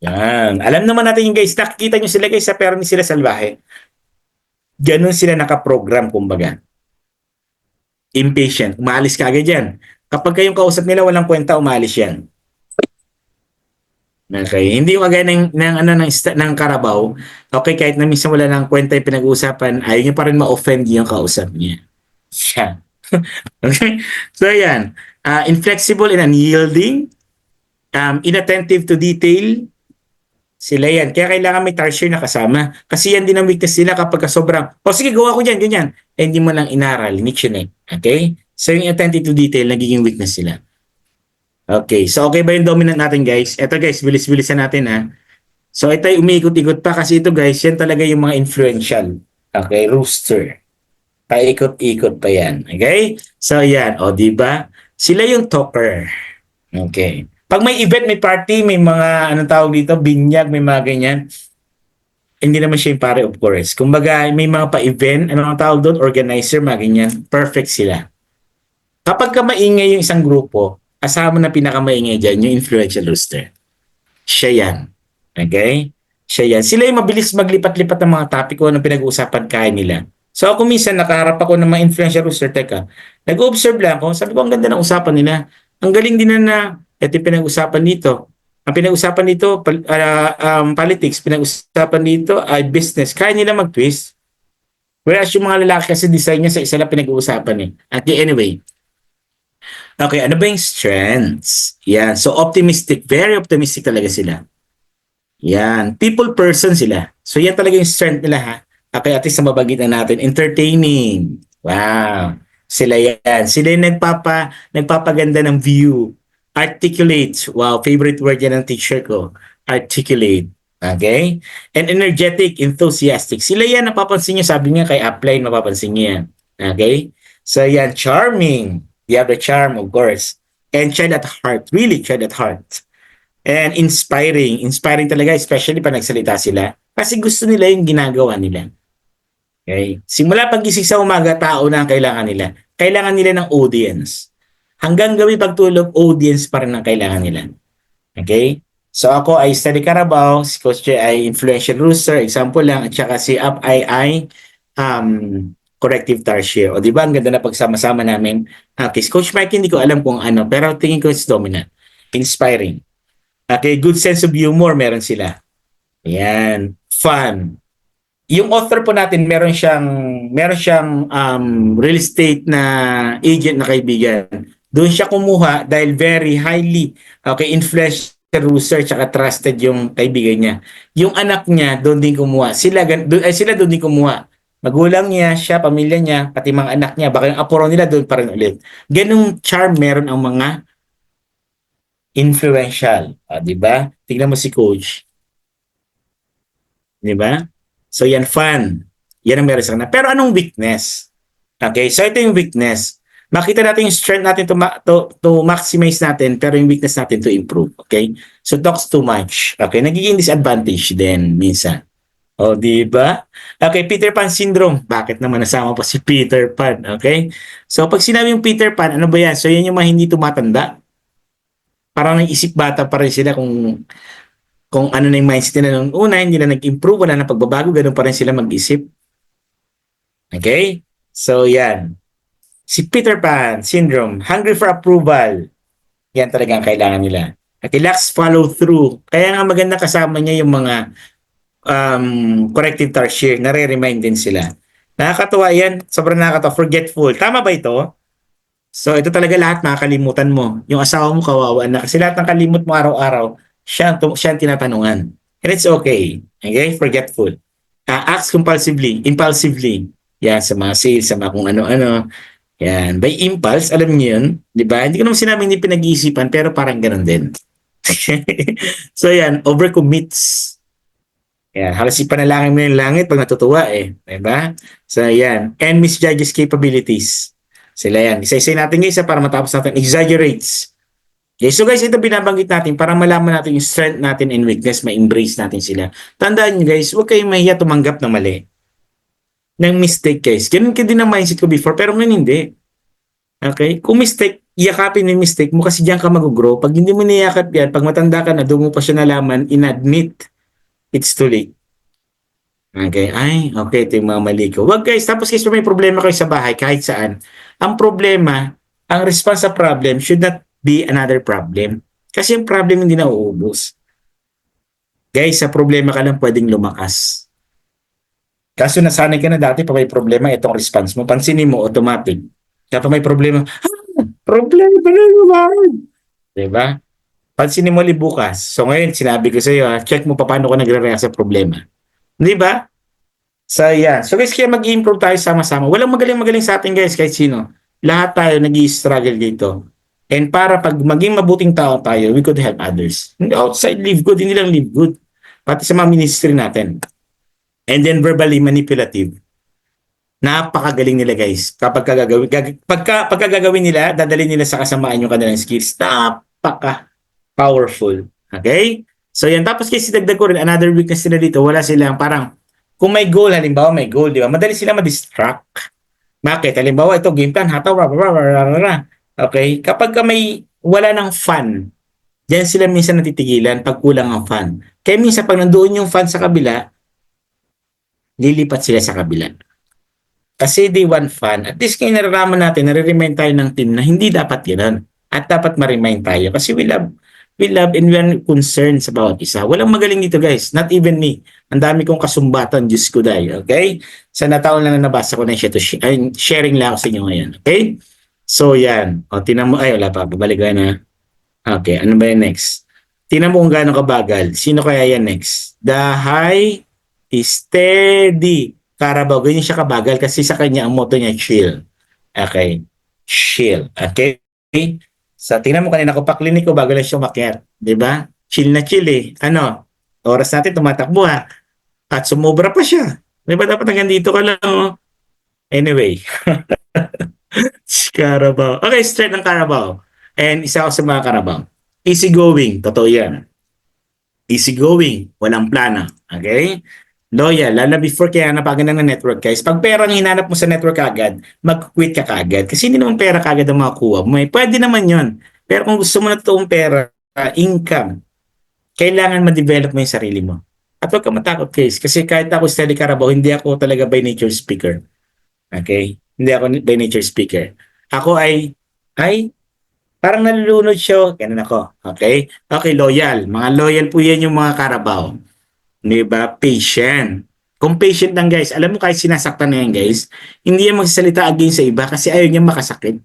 Yan. Alam naman natin yung guys, nakikita nyo sila guys, pero hindi sila salbahe. Ganun sila nakaprogram, kumbaga. Impatient. Umaalis ka agad yan. Kapag kayong kausap nila, walang kwenta, umaalis yan. Okay. Hindi yung kagaya ng Carabao. Okay, kahit na minsan wala nang kwenta yung pinag-uusapan, ayaw niya pa rin ma-offend yung kausap niya. Siya. Okay? So, yan. Inflexible and unyielding. Inattentive to detail. Sila yan. Kaya kailangan may tarsier na kasama. Kasi yan din ang weakness nila kapag sobrang, sige, gawa ko dyan, ganyan. Eh, hindi mo lang inaral, ni chinek. Okay? So, yung attentive to detail, nagiging weakness sila. Okay. So, okay ba yung dominant natin, guys? Ito, guys, bilis-bilisan natin, ha? So, ito ay umiikot-ikot pa kasi ito, guys, yan talaga yung mga influential. Okay? Rooster. Paikot-ikot pa yan. Okay? So, yan. O, diba? Sila yung talker. Okay. Pag may event, may party, may mga, anong tawag dito, binyag, may mga ganyan, hindi naman siya yung pare, of course. Kumbaga, may mga pa-event, anong tawag doon, organizer, mga ganyan, perfect sila. Kapag ka maingay yung isang grupo, asama na pinakamaingay dyan, yung influential rooster. Siya yan. Okay? Siya yan. Sila yung mabilis maglipat-lipat ng mga topic o ng pinag-uusapan kaya nila. So ako minsan nakaharap ako ng mga influential rooster, teka, nag-observe lang ako, sabi ko, ang ganda ng usapan nila. Ang galing din na ito yung pinag-usapan dito. Ang pinag-usapan dito, politics, pinag-usapan dito ay business. Kaya nila mag-twist. Whereas yung mga lalaki kasi design niya sa isa lang pinag-uusapan eh. At anyway, okay, ano ba yung strengths? Yan. So, optimistic. Very optimistic talaga sila. Yan. People person sila. So, yan talaga yung strength nila ha. Okay, at least na mabagitan natin. Entertaining. Wow. Sila yan. Sila yung nagpapaganda ng view. Articulate. Wow, favorite word yan ng teacher ko. Articulate. Okay? And energetic, enthusiastic. Sila yan, napapansin nyo. Sabi niya kay Upline, mapapansin niyo yan. Okay? So, yan. Charming. You have the charm, of course. And child at heart. Really child at heart. And inspiring. Inspiring talaga, especially pag nagsalita sila. Kasi gusto nila yung ginagawa nila. Okay? Simula pag-gising sa umaga, tao na ang kailangan nila. Kailangan nila ng audience. Hanggang gabi pagtulog, audience pa rin ang kailangan nila. Okay? So ako ay study Carabao, si Coach Jay ay influential rooster, example lang, at saka si Up ay corrective tarsier. O di ba ang ganda na pagsama-sama namin. Okay, si Coach Mike hindi ko alam kung ano, pero tingin ko it's dominant. Inspiring. Okay, good sense of humor meron sila. Ayan, fun. Yung author po natin, meron siyang real estate na agent na kaibigan. Doon siya kumuha dahil very highly influential rooster tsaka trusted yung kaibigan niya. Yung anak niya doon din kumuha. Sila doon din kumuha. Magulang niya, siya, pamilya niya, pati mga anak niya, baka yung apuro nila doon pa rin ulit. Ganung charm meron ang mga influential. Di ba? Tingnan mo si Coach. Di ba? So yan, fun. Yan ang meron sa kanila. Pero anong weakness? Okay, so ito yung weakness. Makita natin yung strength natin to maximize natin, pero yung weakness natin to improve. Okay? So talks too much. Okay? Nagiging disadvantage din minsan. O, di ba? Okay, Peter Pan syndrome. Bakit naman nasama pa si Peter Pan? Okay? So pag sinabi yung Peter Pan, ano ba yan? So yan yung mga hindi tumatanda. Parang isip bata pa rin sila kung ano na yung mindset nila nung una, hindi na nag-improve, wala na pagbabago, ganun pa rin sila mag-isip. Okay? So yan. Si Peter Pan syndrome, hungry for approval. Yan talaga ang kailangan nila. Okay, lacks follow through. Kaya nga maganda kasama niya yung mga corrective tarsier, nare-remind din sila. Nakakatuwa yan, sobrang nakakatuwa, forgetful. Tama ba ito? So ito talaga lahat makakalimutan mo. Yung asawa mo kawawa na kasi lahat ng kalimut mo araw-araw, siya ang tinatanungan. And it's okay. Okay? Forgetful. Acts impulsively. Yan, sa mga sales, sa mga kung ano-ano. Yan. By impulse, alam niyo yun. Di ba? Hindi ko naman sinabing hindi pinag-iisipan, pero parang ganun din. So yan, overcommits. Yan, halos ipanalangin mo yung langit pag natutuwa eh. Diba? So yan. And misjudges capabilities. Sila yan. Isa-isa natin guys para matapos natin. Exaggerates. Okay, so guys, ito binabanggit natin para malaman natin yung strength natin and weakness, ma-embrace natin sila. Tandaan nyo guys, huwag kayong mahiya tumanggap ng mali. Ng mistake guys. Ganun ka din ang mindset ko before, pero ngayon hindi. Okay? Kung mistake, iyakapin yung mistake mo kasi diyan ka mag-grow. Pag hindi mo niyakap yan, pag matanda ka na, doon mo pa siya nalaman, inadmit, it's too late. Okay, ay, okay, ito yung mga mali ko. Wag guys, tapos guys, may problema kayo sa bahay, kahit saan. Ang problema, ang response sa problem should not be another problem. Kasi yung problem hindi na uubos. Guys, sa problema ka lang pwedeng lumakas. Kaso nasanay ka na dati pa may problema, itong response mo, pansinin mo, automatic. Kapag may problema, problema na naman. Diba? Pansinin mo bukas. So ngayon, sinabi ko sa iyo, check mo pa paano ka nagre-react sa problema. Di ba? So, yeah. So, guys, kaya mag-improve tayo sama-sama. Walang magaling-magaling sa atin, guys, kahit sino. Lahat tayo nag-i-struggle dito. And para pag maging mabuting tao tayo, we could help others. Outside, live good. Hindi lang live good. Pati sa mga ministry natin. And then, verbally manipulative. Napakagaling nila, guys. Kapag gagawin nila, dadalhin nila sa kasamaan yung kanilang skills. Napaka-powerful. Okay? So yan, tapos kasi dagdag ko rin, another weakness nila dito, wala silang parang, kung may goal, halimbawa may goal, di ba? Madali sila ma-distract. Bakit? Halimbawa, ito, game plan, hataw, okay? Kapag may, wala ng fun, diyan sila minsan natitigilan pag kulang ang fun. Kaya minsan pag nandoon yung fun sa kabila, lilipat sila sa kabila. Kasi they want fun. At least kaya nararaman natin, nare-remind tayo ng team na hindi dapat ganoon. At dapat ma-remind tayo. Kasi we love and we are concerned sa bawat isa. Walang magaling dito, guys. Not even me. Ang dami kong kasumbatan, Diyos ko dahil. Okay? Sa nataon lang na nabasa ko na siya to sharing lang ako sa inyo ngayon. Okay? So, yan. O, tinan mo. Ay, wala pa. Babalik ko na. Okay. Ano ba yung next? Tinan mo kung gaano kabagal. Sino kaya yan next? The high is steady. Carabao. Ganyan siya kabagal kasi sa kanya ang motto niya, chill. Okay? Chill. Okay? Sa tingnan mo kanina ko pa klinik ko bago lang siya umakyat, 'di ba? Chill na chill eh. Ano? Oras natin tumatakbo ha. At sumobra pa siya. 'Di ba dapat hanggang dito ka lang oh. Anyway. Carabao. Okay, straight ng Carabao. And isa ako sa mga Carabao. Easy going, totoo 'yan. Easy going, walang plano. Okay? Loyal, lalo before kaya napaganda ng network guys. Pag pera ang hinanap mo sa network agad, mag-quit ka kagad. Kasi hindi naman pera kagad ang makuha mo. Pwede naman yon. Pero kung gusto mo na totoong pera, income, kailangan ma-develop mo yung sarili mo. At huwag ka matakot guys. Kasi kahit ako steady Carabao, hindi ako talaga by nature speaker. Okay? Hindi ako by nature speaker. Ako ay parang nalulunod siya. Ganun ako. Okay? Okay, loyal. Mga loyal po yan yung mga Carabao. Diba? Patient. Kung patient lang guys, alam mo kahit sinasaktan na yan guys, hindi yan magsasalita against sa iba kasi ayaw niya makasakit.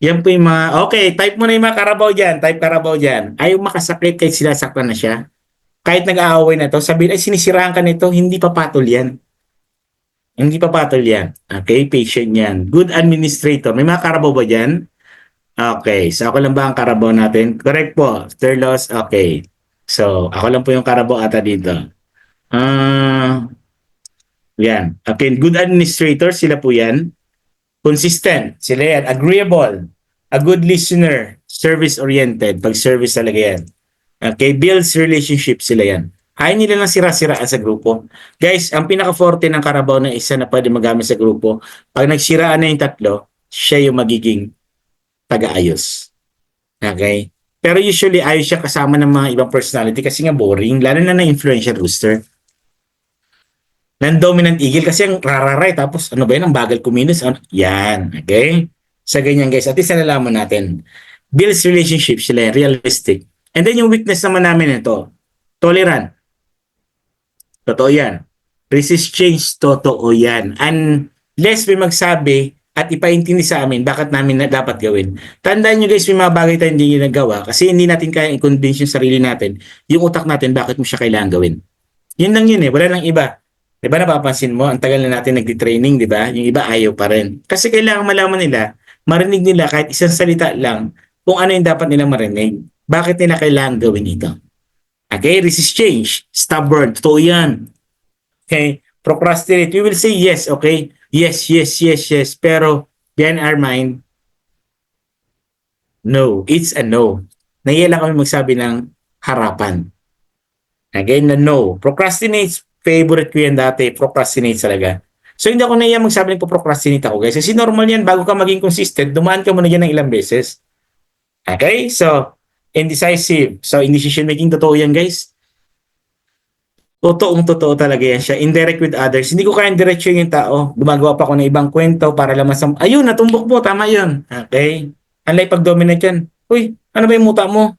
Yan po yung mga, okay, type mo na yung mga Carabao dyan, type Carabao dyan. Ayaw makasakit kahit sinasaktan na siya. Kahit nag-aaway na to, sabihin, ay sinisiraan ka nito, hindi papatol yan. Hindi papatol yan. Okay, patient yan. Good administrator. May mga Carabao ba dyan? Okay, so ako lang ba ang Carabao natin? Correct po. Terlos, okay. So, ako lang po yung Carabao ata dito. Yan. Okay, good administrator, sila po yan. Consistent, sila yan. Agreeable, a good listener, service-oriented. Pag-service talaga yan. Okay, builds relationship, sila yan. Ayaw nila lang sira-siraan sa grupo. Guys, ang pinaka-forte ng Carabao na isa na pwede magamit sa grupo, pag nagsiraan na yung tatlo, siya yung magiging taga-ayos. Okay? Pero usually, ayaw siya kasama ng mga ibang personality kasi nga boring, lalo na influential rooster. Non-dominant eagle kasi ang rararay, tapos ano ba yan, ang bagal kumilos. Yan, okay? Sa ganyan guys, at least nalalaman natin. Builds relationship sila, realistic. And then yung weakness naman namin ito, tolerant. Totoo yan. Resist change, totoo yan. Unless may magsabi, at ipaintindi sa amin bakit namin na dapat gawin. Tandaan nyo guys, may mga bagay tayo hindi ginagawa kasi hindi natin kaya i-convince yung sarili natin, yung utak natin, bakit mo siya kailangan gawin. Yun lang yun eh, wala lang iba. Diba napapansin mo, ang tagal na natin nagdi-training, diba? Yung iba ayaw pa rin. Kasi kailangan malaman nila, marinig nila kahit isang salita lang kung ano yung dapat nilang marinig. Bakit nila kailangan gawin ito. Okay, resist change, stubborn, totoo yan. Okay, procrastinate, we will say yes, okay? Yes. Pero behind our mind, no. It's a no. Nahihila kami magsabi ng harapan. Again, na no. Procrastinate, favorite ko yan dati. Procrastinate talaga. So hindi ako naiya magsabi ng procrastinate ako guys. Kasi normal yan, bago ka maging consistent, dumaan ka muna dyan ng ilang beses. Okay? So, indecisive. So, in decision making, totoo yan guys. Totoo talaga yan siya. Indirect with others. Hindi ko kaya diretso yung tao. Gumagawa pa ako ng ibang kwento para lamang sa... Ayun, natumbok mo. Tama yun. Okay? Unlike pag-dominate yan. Uy, ano ba yung muta mo?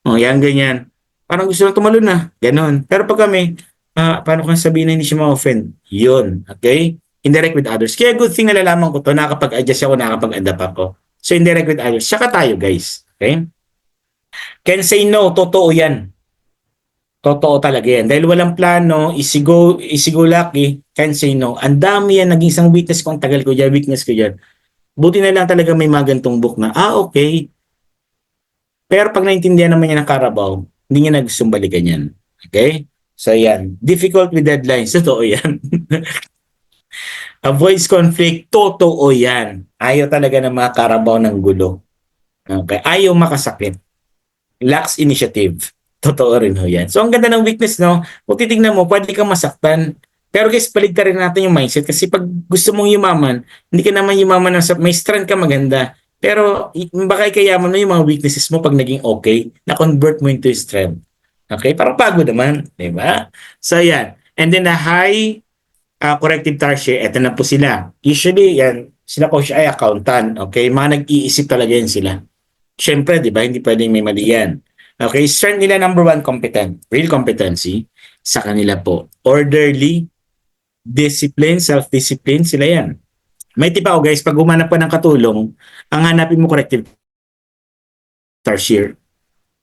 O, yan, ganyan. Parang gusto lang tumalon na. Ganon. Pero pag kami, paano kang sabihin na hindi siya ma-offend? Yun. Okay? Indirect with others. Kaya good thing nalalaman ko to, nakakapag-adjust ako, nakakapag-adapt ako. So, indirect with others. Saka tayo, guys. Okay? Can say no. Totoo yan. Totoo talaga yan. Dahil walang plano, easy go lucky, can say no. Ang dami yan, naging isang weakness ko, ang tagal ko dyan, weakness ko dyan. Buti na lang talaga may mga gantong book na, okay. Pero pag naintindihan naman niya ng Carabao, hindi niya na gustong balikan yan. Okay? So, yan. Difficult with deadlines. Totoo yan. Avoids conflict. Totoo yan. Ayaw talaga ng mga Carabao ng gulo. Okay? Ayaw makasakit. Lacks initiative. Totoo rin ho yan. So, ang ganda ng weakness, no? Kung titignan mo, pwede kang masaktan. Pero guys, paligtarin natin yung mindset. Kasi pag gusto mong yumaman, hindi ka naman yumaman ng may strength ka maganda. Pero baka ikayaman mo yung mga weaknesses mo pag naging okay, na-convert mo into strength. Okay? Parang pagod naman. Diba? So, yan. And then the high corrective tarsier, eto na po sila. Usually, yan, sila coach ay accountant. Okay? Mga nag-iisip talaga yan sila. Siyempre, di ba? Hindi pwedeng may mali yan. Okay? Strength nila, number 1, competent. Real competency. Sa kanila po. Orderly, discipline, self-discipline, sila yan. May tip ako guys, pag humanap ka ng katulong, ang hanapin mo corrective tarsier.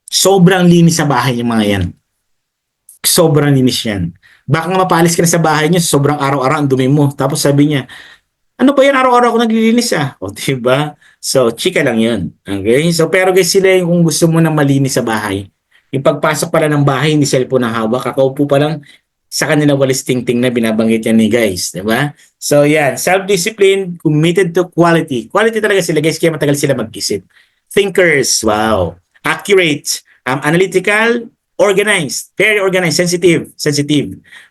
Sobrang linis sa bahay yung mga yan. Sobrang linis yan. Baka nga mapalis ka na sa bahay niyo, sobrang araw-araw ang dumi mo. Tapos sabi niya, ano pa yan, araw-araw ako naglilinis O diba? So, chika lang yun. Okay? So, pero guys, sila yung kung gusto mo na malinis sa bahay. Yung pagpasok pala ng bahay, hindi cellphone na hawak, kakaupo pa lang, sa kanila walis ting-ting na binabanggit yan ni guys. Diba? So, yan. Self-discipline, committed to quality. Quality talaga sila guys, kaya matagal sila mag-isip. Thinkers, wow. Accurate, analytical, organized, very organized, sensitive.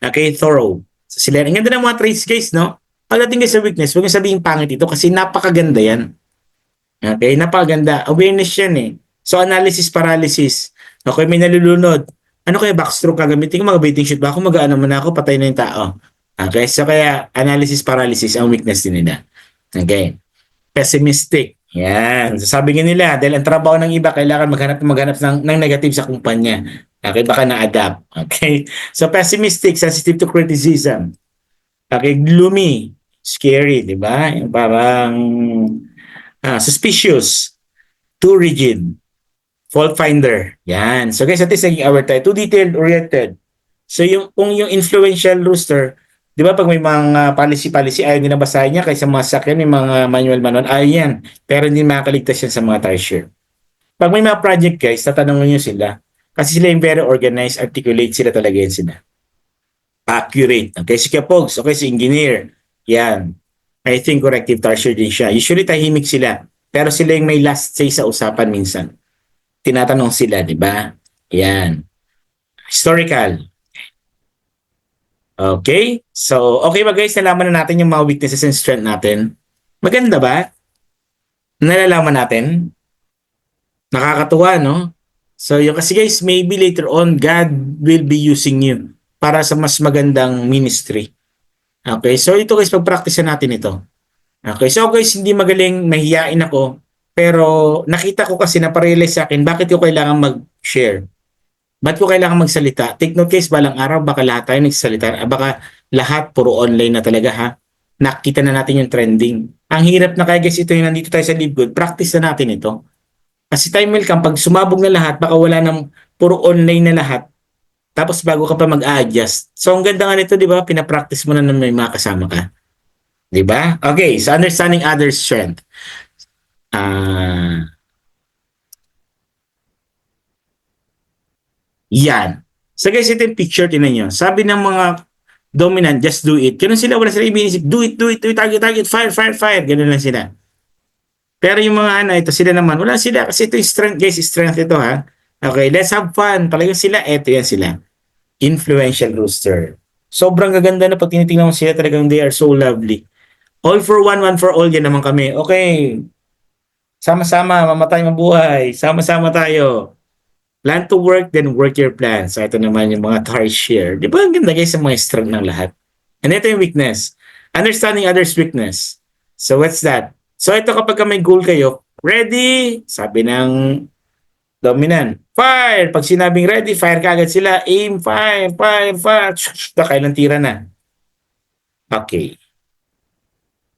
Okay, thorough. So, sila, ang ganda ng mga traits guys, no? Pagdating guys sa weakness, huwag yung sabihin pangit ito kasi napakaganda yan. Okay, napakaganda. Awareness yan eh. So, analysis, paralysis. Okay, may nalulunod. Ano kaya backstroke gagamitin ko? Mga baiting shoot ba ako? Mag-ano man ako? Patay na yung tao. Okay, so kaya analysis, paralysis ang weakness din nila. Okay. Pessimistic. Yan. So, sabi nga nila, dahil ang trabaho ng iba, kailangan maghanap ng negative sa kumpanya. Okay, baka na-adapt. Okay. So, pessimistic, sensitive to criticism. Okay, gloomy, scary, di ba? Parang suspicious, too rigid, fault finder. Yan. So guys, at least naging aware tayo. Too detailed oriented. So kung yung influential rooster, di ba pag may mga policy, ayaw nila basahin niya kaysa mga sakyan, may mga manual, ayaw yan. Pero hindi makakaligtas yan sa mga tarsier. Pag may mga project guys, tatanungin nyo sila. Kasi sila yung very organized, articulate sila talaga yan sila. Accurate. Okay, si Kapogs. Okay, si engineer. Yan. I think corrective tarsier din siya. Usually tahimik sila. Pero sila yung may last say sa usapan minsan. Tinatanong sila, di ba? Yan. Historical. Okay? So, okay ba guys? Nalaman na natin yung mga weaknesses and strength natin. Maganda ba? Nalalaman natin? Nakakatuwa, no? So, yung kasi guys, maybe later on, God will be using you para sa mas magandang ministry. Okay? So, ito guys, pag-practice natin ito. Okay? So, guys, hindi magaling, mahihiyain ako. Pero nakita ko kasi na pa-realize sa akin, bakit ko kailangan mag-share? Ba't ko kailangan magsalita? Take note guys, balang araw, baka lahat tayo nagsasalita. Baka lahat, puro online na talaga ha. Nakita na natin yung trending. Ang hirap na kaya guys, ito yung nandito tayo sa Live Good. Practice na natin ito. Kasi time will come, pag sumabog na lahat, baka wala nang puro online na lahat. Tapos bago ka pa mag-adjust. So ang ganda nga nito, di ba? Pinapractice mo na may mga kasama ka. Di ba? Okay, so understanding others' strength. Yan. So guys, ito yung picture, tinan nyo. Sabi ng mga dominant, just do it. Ganun sila, wala sila ibinisip. Do it, target, fire. Ganun lang sila. Pero yung mga ito sila naman, wala sila. Kasi ito yung strength, guys, strength ito ha. Okay, let's have fun. Talagang sila, ito yan sila. Influential rooster. Sobrang gaganda na pag tinitingnan mo sila, talagang they are so lovely. All for one for all, yan naman kami. Okay, sama-sama, mamatay mabuhay, sama-sama tayo. Plan to work, then work your plan. So ito naman yung mga tar share. Di ba ang ganda guys sa mga strength ng lahat? And ito yung weakness. Understanding others' weakness. So what's that? So ito kapag may goal kayo, ready, sabi ng dominant, fire! Pag sinabing ready, fire kagad sila. Aim, fire, fire, fire. Kailan tira na. Okay.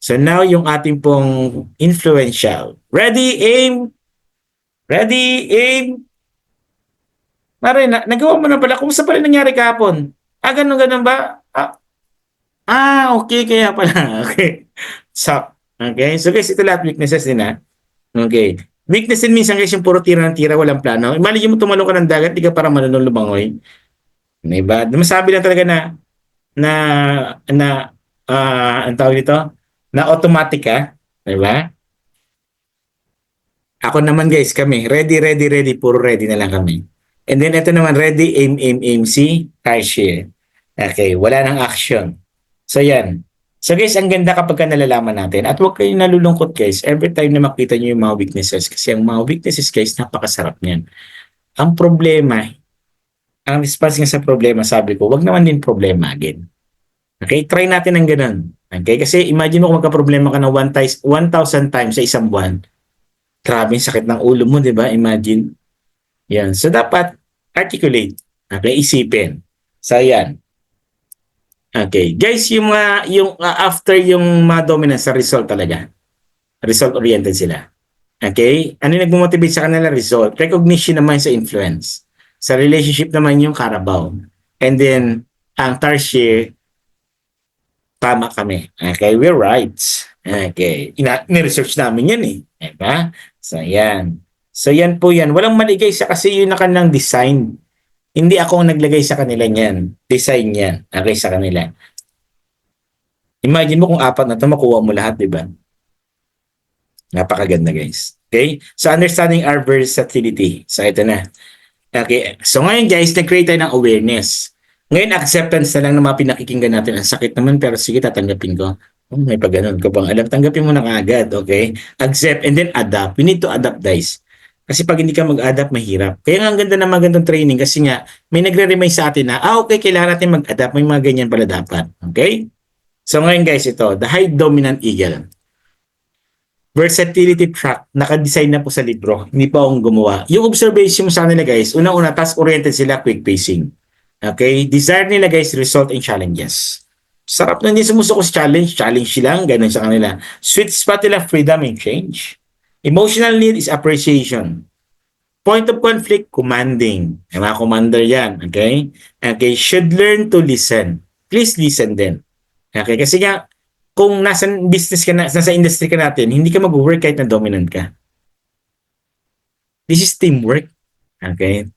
So now yung ating pong influential. Ready, aim. Ready, aim. Mare, nagawa mo na pala. Kumusta pala nangyari kahapon? Ganun ba? Okay. Kaya pala. Okay. So, okay. So guys, ito lahat weaknesses din ha. Okay. Weakness din minsan guys yung puro tira ng tira, walang plano. Imagine mo tumalong ka ng dagat, di ka para manunong lumangoy. Diba? Masabi lang talaga ang tawag dito? Na automatic ka. Diba? Ako naman guys, kami. Ready. Puro ready na lang kami. And then ito naman, ready, aim, see, share. Okay, wala nang action. So yan. So guys, ang ganda kapag ka nalalaman natin. At huwag kayong nalulungkot guys, every time na makita nyo yung mga weaknesses. Kasi ang mga weaknesses guys, napakasarap niyan. Ang problema, ang response nga sa problema, sabi ko, wag naman din problema again. Okay, try natin ang ganun. Okay, kasi imagine mo kung magka-problema ka ng 1,000 times sa isang buwan. Grabe, sakit ng ulo mo, di ba? Imagine. Yan. So, dapat articulate. Okay, isipin. So, yan. Okay. Guys, after yung mga dominance sa result talaga. Result-oriented sila. Okay? Ano yung nagmo-motivate sa kanila? Result. Recognition naman sa influence. Sa relationship naman yung Carabao. And then, ang Tarsier, tama kami. Okay? We're right. Okay. Ni-research namin yan eh. Diba? So, yan. So, yan po yan. Walang maligay sa kasi yun na kanilang design. Hindi ako ang naglagay sa kanila niyan. Design yan. Okay, sa kanila. Imagine mo kung 4 na ito, makuha mo lahat, di ba? Napakaganda, guys. Okay? So, understanding our versatility. So, ito na. Okay. So, ngayon, guys, nag-create tayo ng awareness. Ngayon, acceptance na lang ng mga pinakikinggan natin. Ang sakit naman, pero sige, tatanggapin ko. May pag-ganon ka bang alam? Tanggapin mo na agad, okay? Accept and then adapt. We need to adapt, guys. Kasi pag hindi ka mag-adapt, mahirap. Kaya nga ang ganda ng magandang training kasi nga may nagre-remind sa atin na, okay, kailangan natin mag-adapt. May mga ganyan pala dapat. Okay? So ngayon guys, ito, the high dominant eagle. Versatility track, naka-design na po sa libro. Hindi pa akong gumawa. Yung observation mo sa kanila guys, unang-una, task-oriented sila, quick pacing. Okay? Desire nila guys, result and challenges. Sarap na hindi sumusuko sa challenge silang, ganun sa kanila. Sweet spot nila, freedom and change. Emotional need is appreciation. Point of conflict, commanding. Yung mga commander yan. Okay? Okay, should learn to listen. Please listen din. Okay, kasi nga, kung nasa business ka na, nasa industry ka natin, hindi ka mag-work kahit na dominant ka. This is teamwork. Okay?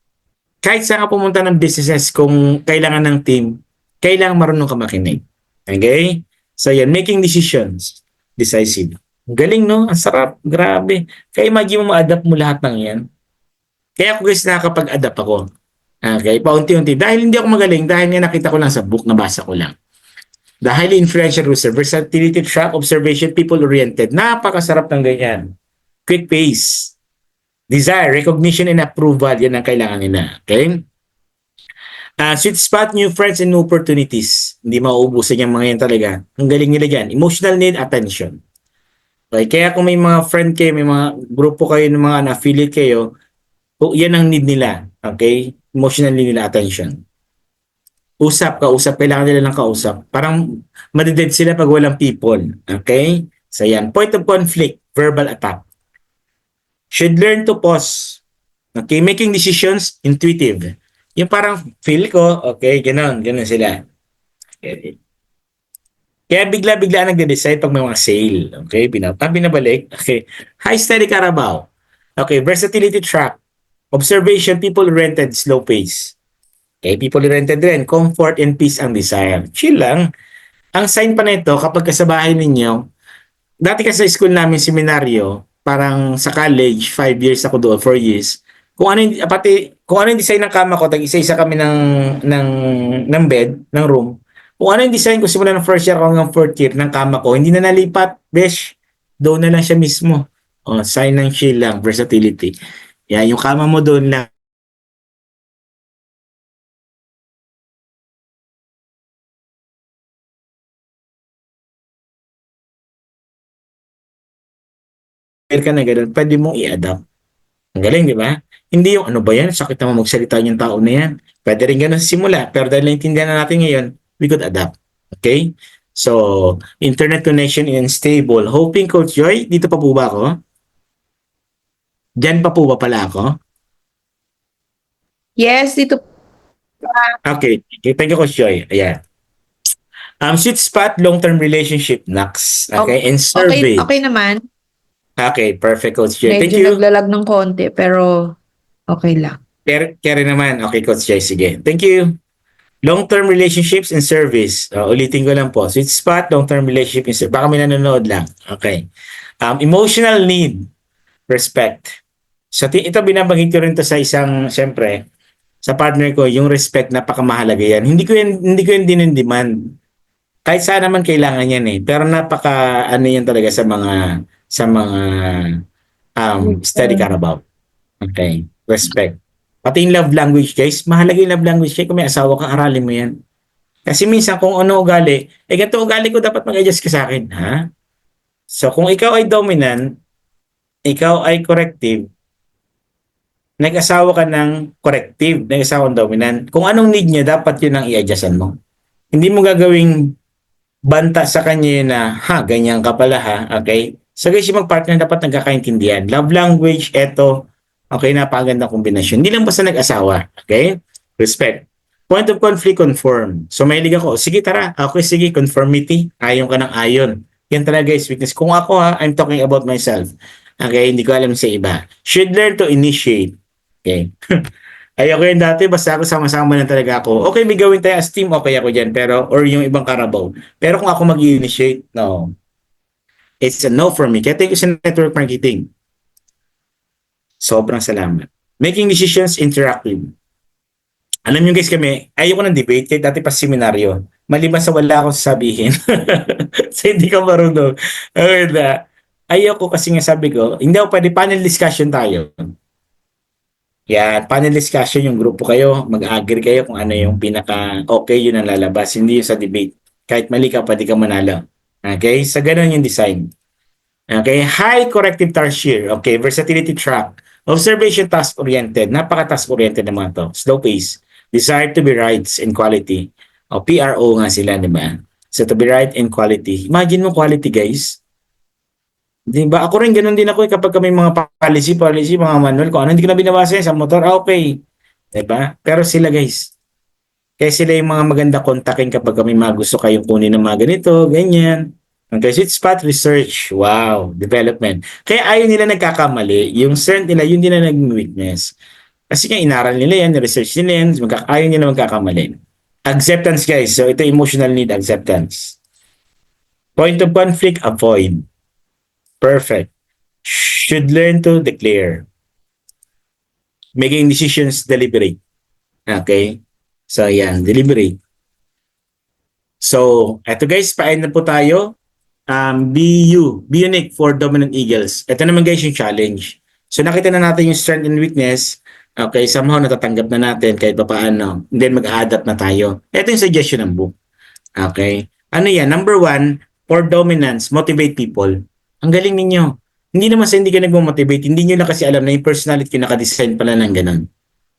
Kahit saan ka pumunta ng businesses, kung kailangan ng team, kailangan marunong ka makinig. Okay? So yan, making decisions. Decisive. Galing, no? Ang sarap. Grabe. Kaya imagine mo ma-adapt mo lahat ng yan. Kaya ako guys, nakakapag-adapt ako. Okay? Paunti-unti. Dahil hindi ako magaling, dahil nga nakita ko lang sa book, nabasa ko lang. The highly influential rooster, versatility, track, observation, people-oriented. Napakasarap ng ganyan. Quick pace. Desire, recognition, and approval. Yan ang kailangan nila. Okay? Sweet spot, new friends, and new opportunities. Hindi mauubusan yung mga yan talaga. Ang galing nila dyan. Emotional need, attention. Okay, kaya kung may mga friend kayo, may mga grupo kayo ng mga na-affiliate kayo, yan ang need nila. Okay? Emotional need nila, attention. Usap, kailangan nila ng kausap. Parang madeded sila pag walang people. Okay? So yan. Point of conflict, verbal attack. Should learn to pause. Okay? Making decisions, intuitive. Yung parang feel ko, okay, ganun sila. Okay. Kaya bigla-bigla nagde-decide pag may mga sale. Okay? Binabalik. Okay. High steady Carabao. Okay. Versatility track. Observation, people-oriented, slow pace. Okay. People-oriented rin. Comfort and peace ang desire. Chill lang. Ang sign pa nito, kapag sa bahay ninyo, dati kasi sa school namin, seminaryo, parang sa college, 5 years ako doon, 4 years. Kung ano yung design ng kama ko, tag-isa-isa kami ng bed, ng room, Kung ano yung design ko simula ng first year hanggang fourth year ng kama ko, hindi na nalipat, besh. Doon na lang siya mismo. Sign ng shield lang, versatility. Yan, yung kama mo doon lang. Ka na ganun, pwede mong i-adapt. Ang galing, di ba? Hindi yung ano ba yan, sakit naman magsalita yung tao na yan. Pwede rin ganun sa simula, pero dahil naintindihan na natin ngayon, we could adapt. Okay? So, internet connection is stable. Hoping, Coach Joy, dito pa po ba ako? Diyan pa po ba pala ako? Yes, dito. Okay. Thank you, Coach Joy. Ayan. Sweet spot, long-term relationship, Nax. Okay, and survey. Okay naman. Okay, perfect, Coach Joy. Thank Medyo you. naglalag ng konti, pero okay lang. Carry naman. Okay, Coach Joy. Sige. Thank you. Long-term relationships and service. Ulitin ko lang po. Sweet spot, long-term relationship and service. Baka may nanonood lang. Okay. Emotional need. Respect. So, ito binabanggit ko rin to sa isang, siyempre, sa partner ko, yung respect, napakamahalaga yan. Hindi ko yan din-demand. Kahit saan naman kailangan yan eh. Pero ano yan talaga sa mga study Carabao. Okay. Respect. Pati yung love language, guys. Mahalaga yung love language. Kaya kung may asawa ka, aralin mo yan. Kasi minsan kung ano ugali, ganito ugali ko, dapat mag-adjust ka sa akin. Ha? So kung ikaw ay dominant, ikaw ay corrective, nag-asawa ka ng corrective, nag-asawa ng dominant. Kung anong need niya, dapat yun ang i-adjustan mo. Hindi mo gagawing banta sa kanya yun na, ganyan ka pala ha, okay? So guys, yung mag-partner dapat nagkakaintindihan. Love language, eto, okay, napakagandang kombinasyon. Hindi lang basta nag-asawa, okay? Respect. Point of conflict, conform. So may liga ko, sige tara, okay, sige, conformity, ayon ka ng ayon. Yan talaga guys, weakness. Kung ako I'm talking about myself. Okay, hindi ko alam sa iba. Should learn to initiate. Okay. Ayoko yun dati, basta ako sama-sama lang talaga ako. Okay, may gawin tayo as team, okay ako dyan. Pero, or yung ibang Carabao. Pero kung ako mag-initiate, no. It's a no for me. Kaya thank you sa network marketing. Sobrang salamat. Making decisions interactive. Alam nyo guys kami, ayoko ng debate kahit dati pa seminaryo. Maliban sa wala akong sasabihin. So hindi ka marunong. Ayoko kasi nga sabi ko, hindi ako pwede panel discussion tayo. Yan, panel discussion yung grupo kayo, mag-agree kayo kung ano yung pinaka-okay yun ang lalabas. Hindi yung sa debate. Kahit mali ka, pwede ka manalo. Okay? So ganun yung design. Okay? High corrective task share. Okay? Versatility track. Observation task-oriented. Napaka-task-oriented naman to. Slow pace. Desire to be right and quality. O PRO nga sila, di ba? So to be right and quality. Imagine mo quality, guys. Di ba? Ako rin, ganun din ako kapag may mga policy, mga manual, kung ano, hindi ko na binabasa yan sa motor, okay. Di ba? Pero sila, guys, kaya sila yung mga maganda kontakin kapag may mga gusto kayong kunin ng mga ganito, ganyan. Okay, sweet spot research. Wow, development. Kaya ayaw nila nagkakamali. Yung strength nila, yun din na nag-weakness. Kasi nga, inaral nila yan, research nila yan, ayaw nila magkakamali. Acceptance, guys. So, ito emotional need, acceptance. Point of conflict, avoid. Perfect. Should learn to declare. Making decisions, deliberate. Okay? So, yan, deliberate. So, eto guys, paend na po tayo. Be unique for Dominant Eagles. Ito naman guys yung challenge. So, nakita na natin yung strength and weakness. Okay, somehow natatanggap na natin kahit pa paano. And then mag-adapt na tayo. Ito yung suggestion ng book. Okay? Ano yan? Number 1, for dominance, motivate people. Ang galing ninyo. Hindi naman sa hindi ka nag-motivate, hindi nyo lang kasi alam na yung personality naka-design pala ng ganun.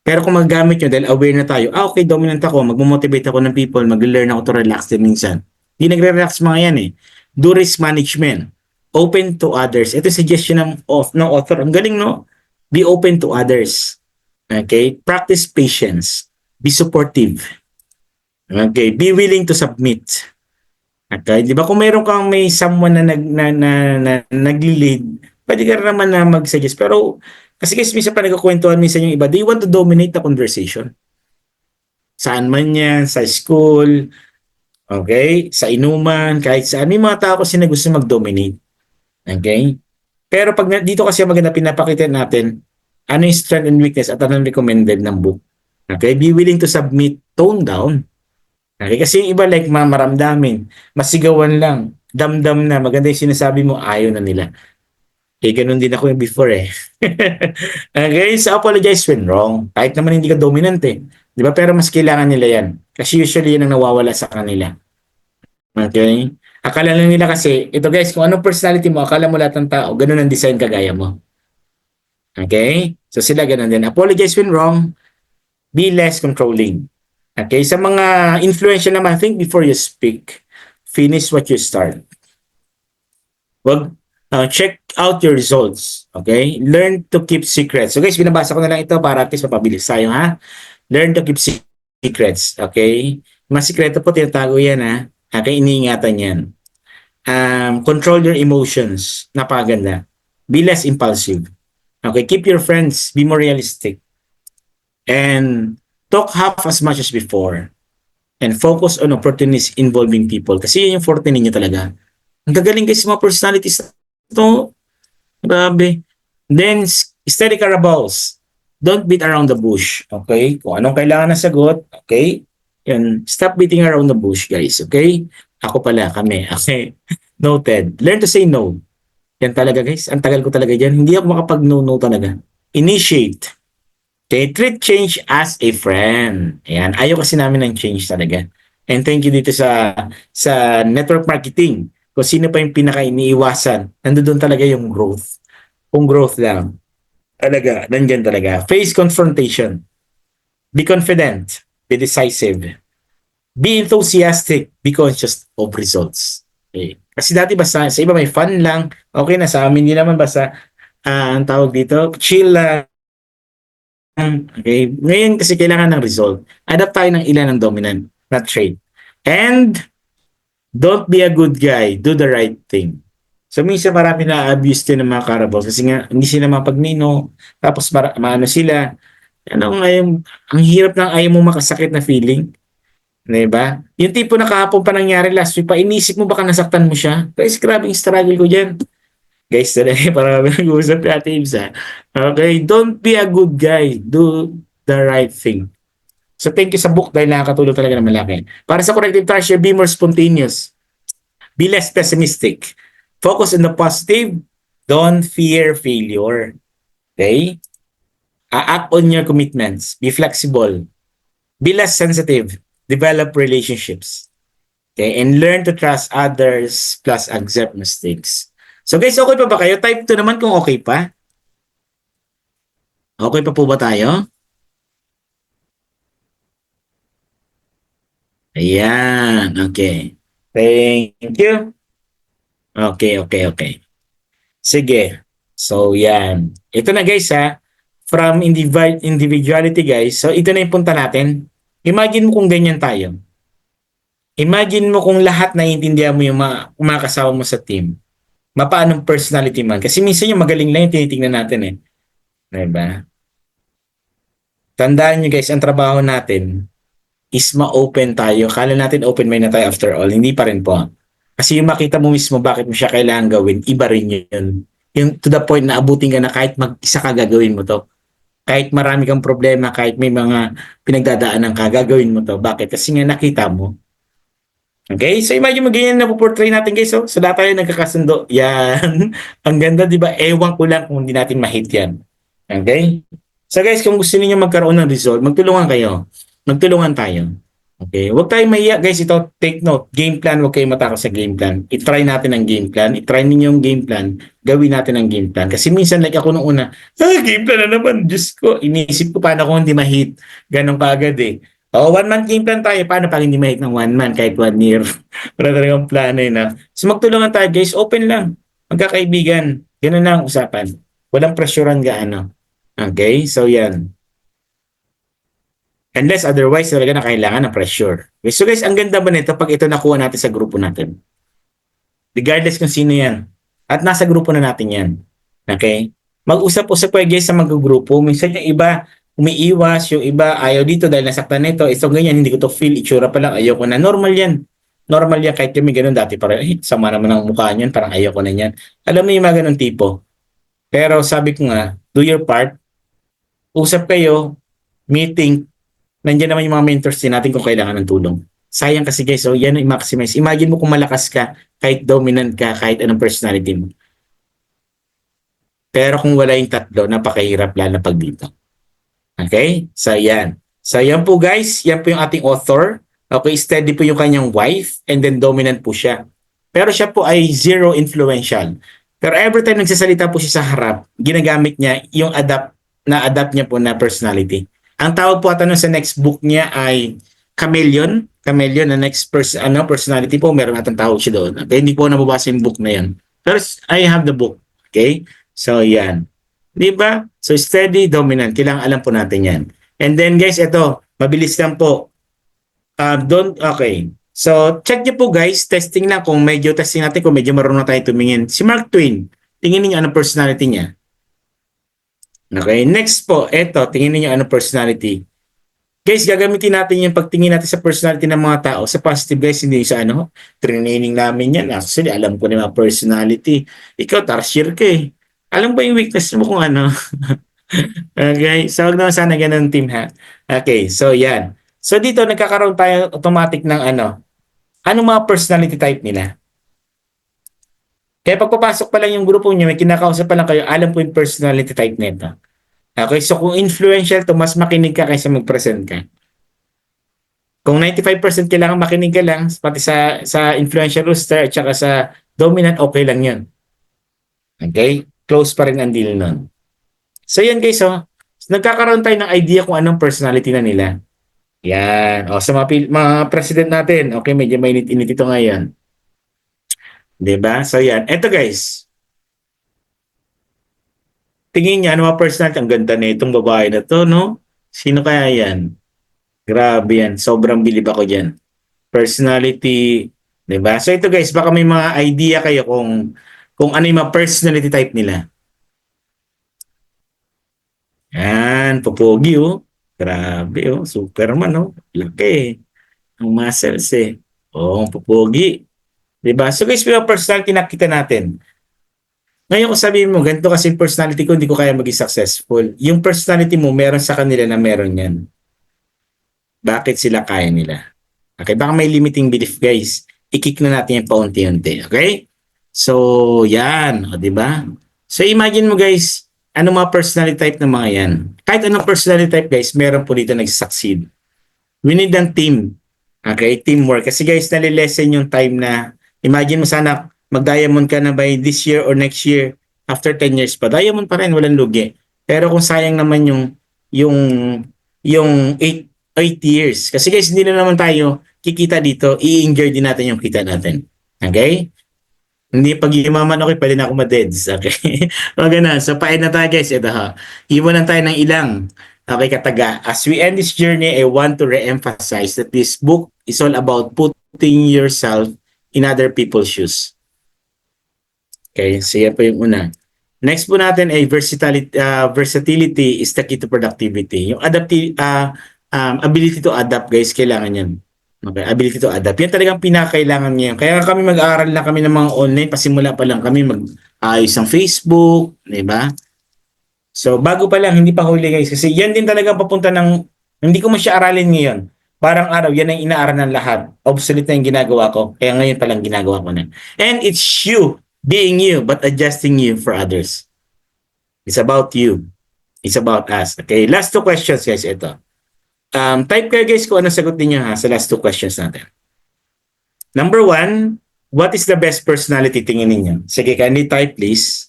Pero kung maggamit nyo dahil aware na tayo, okay, dominant ako, mag-motivate ako ng people, mag-learn ako to relax din minsan. Hindi nagre-relax mga yan eh. Do risk management. Open to others. Ito suggestion ng author. Ang galing, no? Be open to others. Okay? Practice patience. Be supportive. Okay? Be willing to submit. Okay? Di ba kung mayroon kang may someone na nag-lead, pwede ka naman na mag-suggest. Pero kasi minsan pa nagkakwentuhan minsan yung iba, they want to dominate the conversation. Saan man yan, sa school, okay, sa inuman, kahit saan. May mga tao kasi na gusto mag-dominate. Okay? Pero pag dito kasi maganda pinapakita natin, ano yung strength and weakness at anong recommended ng book. Okay? Be willing to submit, tone down. Okay? Kasi yung iba like maramdamin, masigawan lang, damdam na, maganda yung sinasabi mo, ayaw na nila. Eh, ganun din ako yung before eh. Okay, so apologize when wrong. Kahit naman hindi ka dominant eh. Di ba? Pero mas kailangan nila yan. Kasi usually yan ang nawawala sa kanila. Okay? Akala lang nila kasi, ito guys, kung anong personality mo, akala mo lahat ng tao, ganun ang design kagaya mo. Okay? So sila ganun din. Apologize when wrong. Be less controlling. Okay? Sa mga influential naman, think before you speak. Finish what you start. Wag check out your results. Okay? Learn to keep secrets. So guys, binabasa ko na lang ito para at least mapabilis tayo ha. Learn to keep secrets. Okay? Mga sikreto po, tinatago yan ha. Okay? Iniingatan yan. Control your emotions. Napakaganda. Be less impulsive. Okay? Keep your friends. Be more realistic. And talk half as much as before. And focus on opportunities involving people. Kasi yun yung forte ninyo talaga. Ang gagaling guys mga personalities ito. Grabe. Then, steady Carabaos. Don't beat around the bush. Okay? Kung anong kailangan na sagot, okay? Yan. Stop beating around the bush, guys. Okay? Ako pala, kami. Okay? Noted. Learn to say no. Yan talaga, guys. Ang tagal ko talaga dyan. Hindi ako makapag-no-no talaga. Initiate. Okay? Treat change as a friend. Ayan. Ayaw kasi namin ng change talaga. And thank you dito sa network marketing. Kung sino pa yung pinaka-iniiwasan, nandoon talaga yung growth. Kung growth lang. Talaga, nandyan talaga. Face confrontation. Be confident. Be decisive. Be enthusiastic. Be conscious of results. Okay. Kasi dati basta, sa iba may fun lang. Okay na, sa amin din naman basta, ang tawag dito, chill lang. Okay. Ngayon kasi kailangan ng result. Adapt tayo ng ilan ng dominant, not trait. And, don't be a good guy. Do the right thing. So, minsan marami na abuse din ng mga Carabaos kasi nga, hindi sila mapagnino. Tapos, maano sila. Ang hirap ng ayaw mo makasakit na feeling. Diba? Yung tipo na kahapon pa nangyari last week pa, inisip mo baka nasaktan mo siya. Guys, grabe yung struggle ko dyan. Guys, talaga, para nag-uusap natin sa. Okay? Don't be a good guy. Do the right thing. So, thank you sa book dahil nakakatulong talaga ng malaki. Para sa corrective treasure, be more spontaneous. Be less pessimistic. Focus on the positive. Don't fear failure. Okay? Act on your commitments. Be flexible. Be less sensitive. Develop relationships. Okay? And learn to trust others plus accept mistakes. So guys, okay pa ba kayo? Type 2 naman kung okay pa. Okay pa po ba tayo? Ayan. Okay. Thank you. Okay. Sige. So, yan. Ito na guys ha. From individuality guys. So, ito na yung punta natin. Imagine mo kung ganyan tayo. Imagine mo kung lahat naiintindihan mo yung mga kasama mo sa team. Mapaanong personality man. Kasi minsan yung magaling lang yung tinitingnan natin eh. Diba? Tandaan nyo guys, ang trabaho natin is ma-open tayo. Kala natin open mind na tayo after all. Hindi pa rin po. Kasi yung makita mo mismo bakit mo siya kailangan gawin, iba rin yun. Yung to the point na abutin ka na kahit mag-isa ka gagawin mo to. Kahit marami kang problema, kahit may mga pinagdadaanan ka, gagawin mo to. Bakit? Kasi nga nakita mo. Okay? So imagine mo ganyan na po-portray natin guys. So lahat tayo nagkakasundo. Yan. Ang ganda, di ba? Ewan ko lang kung hindi natin ma-hit yan. Okay? So guys, kung gusto niyo magkaroon ng result, magtulungan kayo. Magtulungan tayo. Okay? Huwag tayong mahiya. Guys, ito, take note. Game plan, huwag kayong matakot sa game plan. I-try natin ang game plan. I-try ninyo yung game plan. Gawin natin ang game plan. Kasi minsan, like ako nung una, game plan na naman. Diyos ko, inisip ko paano kung hindi ma-hit. Ganon kaagad eh. O, 1 month game plan tayo. Paano pag hindi ma-hit ng 1 month kahit 1 year? Wala talagang plano yun na. So, magtulungan tayo guys. Open lang. Magkakaibigan. Ganun lang ang usapan. Walang pressurean gaano. Okay? So, yan. Unless otherwise talaga na kailangan ng pressure. Okay, so guys, ang ganda ba nito pag ito nakuha natin sa grupo natin? Regardless kung sino yan. At nasa grupo na natin yan. Okay? Mag-usap-usap kayo guys sa mag-grupo. Minsan yung iba umiiwas, yung iba ayaw dito dahil nasaktan nito. Ito ganyan, hindi ko to feel. Itsura pa lang, ayaw ko na. Normal yan. Normal yan. Kahit kami ganun dati. Parang, sama naman ang mukha niyan. Parang ayaw ko na yan. Alam mo yung mga ganun tipo. Pero sabi ko nga, do your part. Usap kayo. Meeting. Nandiyan naman yung mga mentors din natin kung kailangan ng tulong. Sayang kasi guys, so yan ang i-maximize. Imagine mo kung malakas ka, kahit dominant ka, kahit anong personality mo. Pero kung wala yung tatlo, napakahirap lalo pag dito. Okay? So yan. So yan po guys, yan po yung ating author. Okay, steady po yung kanyang wife and then dominant po siya. Pero siya po ay zero influential. Pero every time nagsasalita po siya sa harap, ginagamit niya yung na-adapt niya po na personality. Ang tawag po ata nun sa next book niya ay Chameleon. Chameleon na next personality po, meron atang tawag siya doon. Okay, hindi po nababasa yung book na yan. Pero I have the book. Okay? So yan. Di ba? So steady, dominant. Kailangan alam po natin yan. And then guys, ito, mabilis lang po. Okay. So, check nyo po guys, testing lang kung medyo testing natin kung medyo marunong tayo tumingin. Si Mark Twain, tingin niyo ano personality niya. Okay, next po, eto, tingin niyo ano personality. Guys, gagamitin natin yung pagtingin natin sa personality ng mga tao sa positive guys, hindi sa training namin yan. Actually, alam ko na yung mga personality. Ikaw, tarsier ka eh. Alam ba yung weakness mo kung ano? Okay, so huwag naman sana ganun team ha. Okay, so yan. So dito nagkakaroon tayo automatic ng anong mga personality type nila. Kaya pagpapasok pa lang yung grupo niyo, may kinakausap pa lang kayo, alam po yung personality type nito. Okay, so kung influential to, mas makinig ka kaysa mag-present ka. Kung 95% kailangan makinig ka lang, pati sa influential rooster at saka sa dominant, okay lang yun. Okay? Close pa rin ang deal nun. So yan guys, nagkakaroon tayo ng idea kung anong personality na nila. Yan. O, sa mga president natin, okay, medyo mainit-init ito ngayon. Diba? So, yan. Eto, guys. Tingin niya, ano mga personality? Ang ganda na itong babae na to, no? Sino kaya yan? Grabe yan. Sobrang bilib ako dyan. Personality. Diba? So, ito, guys, baka may mga idea kayo kung ano yung mga personality type nila. Yan. Popogi, oh. Grabe, oh. Superman, oh. Laki. Ang muscles, eh. Oh, ang popogi. Diba? So guys, yung personality nakita natin. Ngayon kung sabihin mo, ganito kasi yung personality ko, hindi ko kaya maging successful. Yung personality mo, meron sa kanila na meron yan. Bakit sila kaya nila? Okay, baka may limiting belief, guys. I-kick na natin yung paunti-unti. Okay? So, yan. O, diba? So, imagine mo, guys, ano mga personality type ng mga yan. Kahit anong personality type, guys, meron po dito nag-succeed. We need a team. Okay? Teamwork. Kasi, guys, nalilesen yung time na imagine mo sana mag-diamond ka na by this year or next year, after 10 years pa. Diamond pa rin, walang lugi. Pero kung sayang naman yung 8 years. Kasi guys, hindi na naman tayo kikita dito, i-enjoy din natin yung kita natin. Okay? Hindi pag yumaman okay, pwede na ako ma-deads. Okay? Okay na. So, pain na tayo guys. Ito ha. Iwanan tayo ng ilang. Okay, kataga. As we end this journey, I want to re-emphasize that this book is all about putting yourself in other people's shoes. Okay, so yan po yung una. Next po natin ay versatility is the key to productivity. Yung ability to adapt, guys, kailangan yan. Okay, ability to adapt. Yan talagang pinakailangan niya. Kaya kami mag-aaral na kami ng mga online, pasimula pa lang kami mag-ayos ng Facebook, di ba? So, bago pa lang, hindi pa huli guys. Kasi yan din talaga papunta ng, hindi ko masya aralin ngayon. Parang araw, yan ang inaaral ng lahat. Obsolete na yung ginagawa ko. Kaya ngayon pa lang ginagawa ko na. And it's you, being you, but adjusting you for others. It's about you. It's about us. Okay, last two questions guys, ito. Type kayo guys kung ano sagot niyo ha sa last two questions natin. Number 1, what is the best personality tingin niyo? Sige, kindly type please.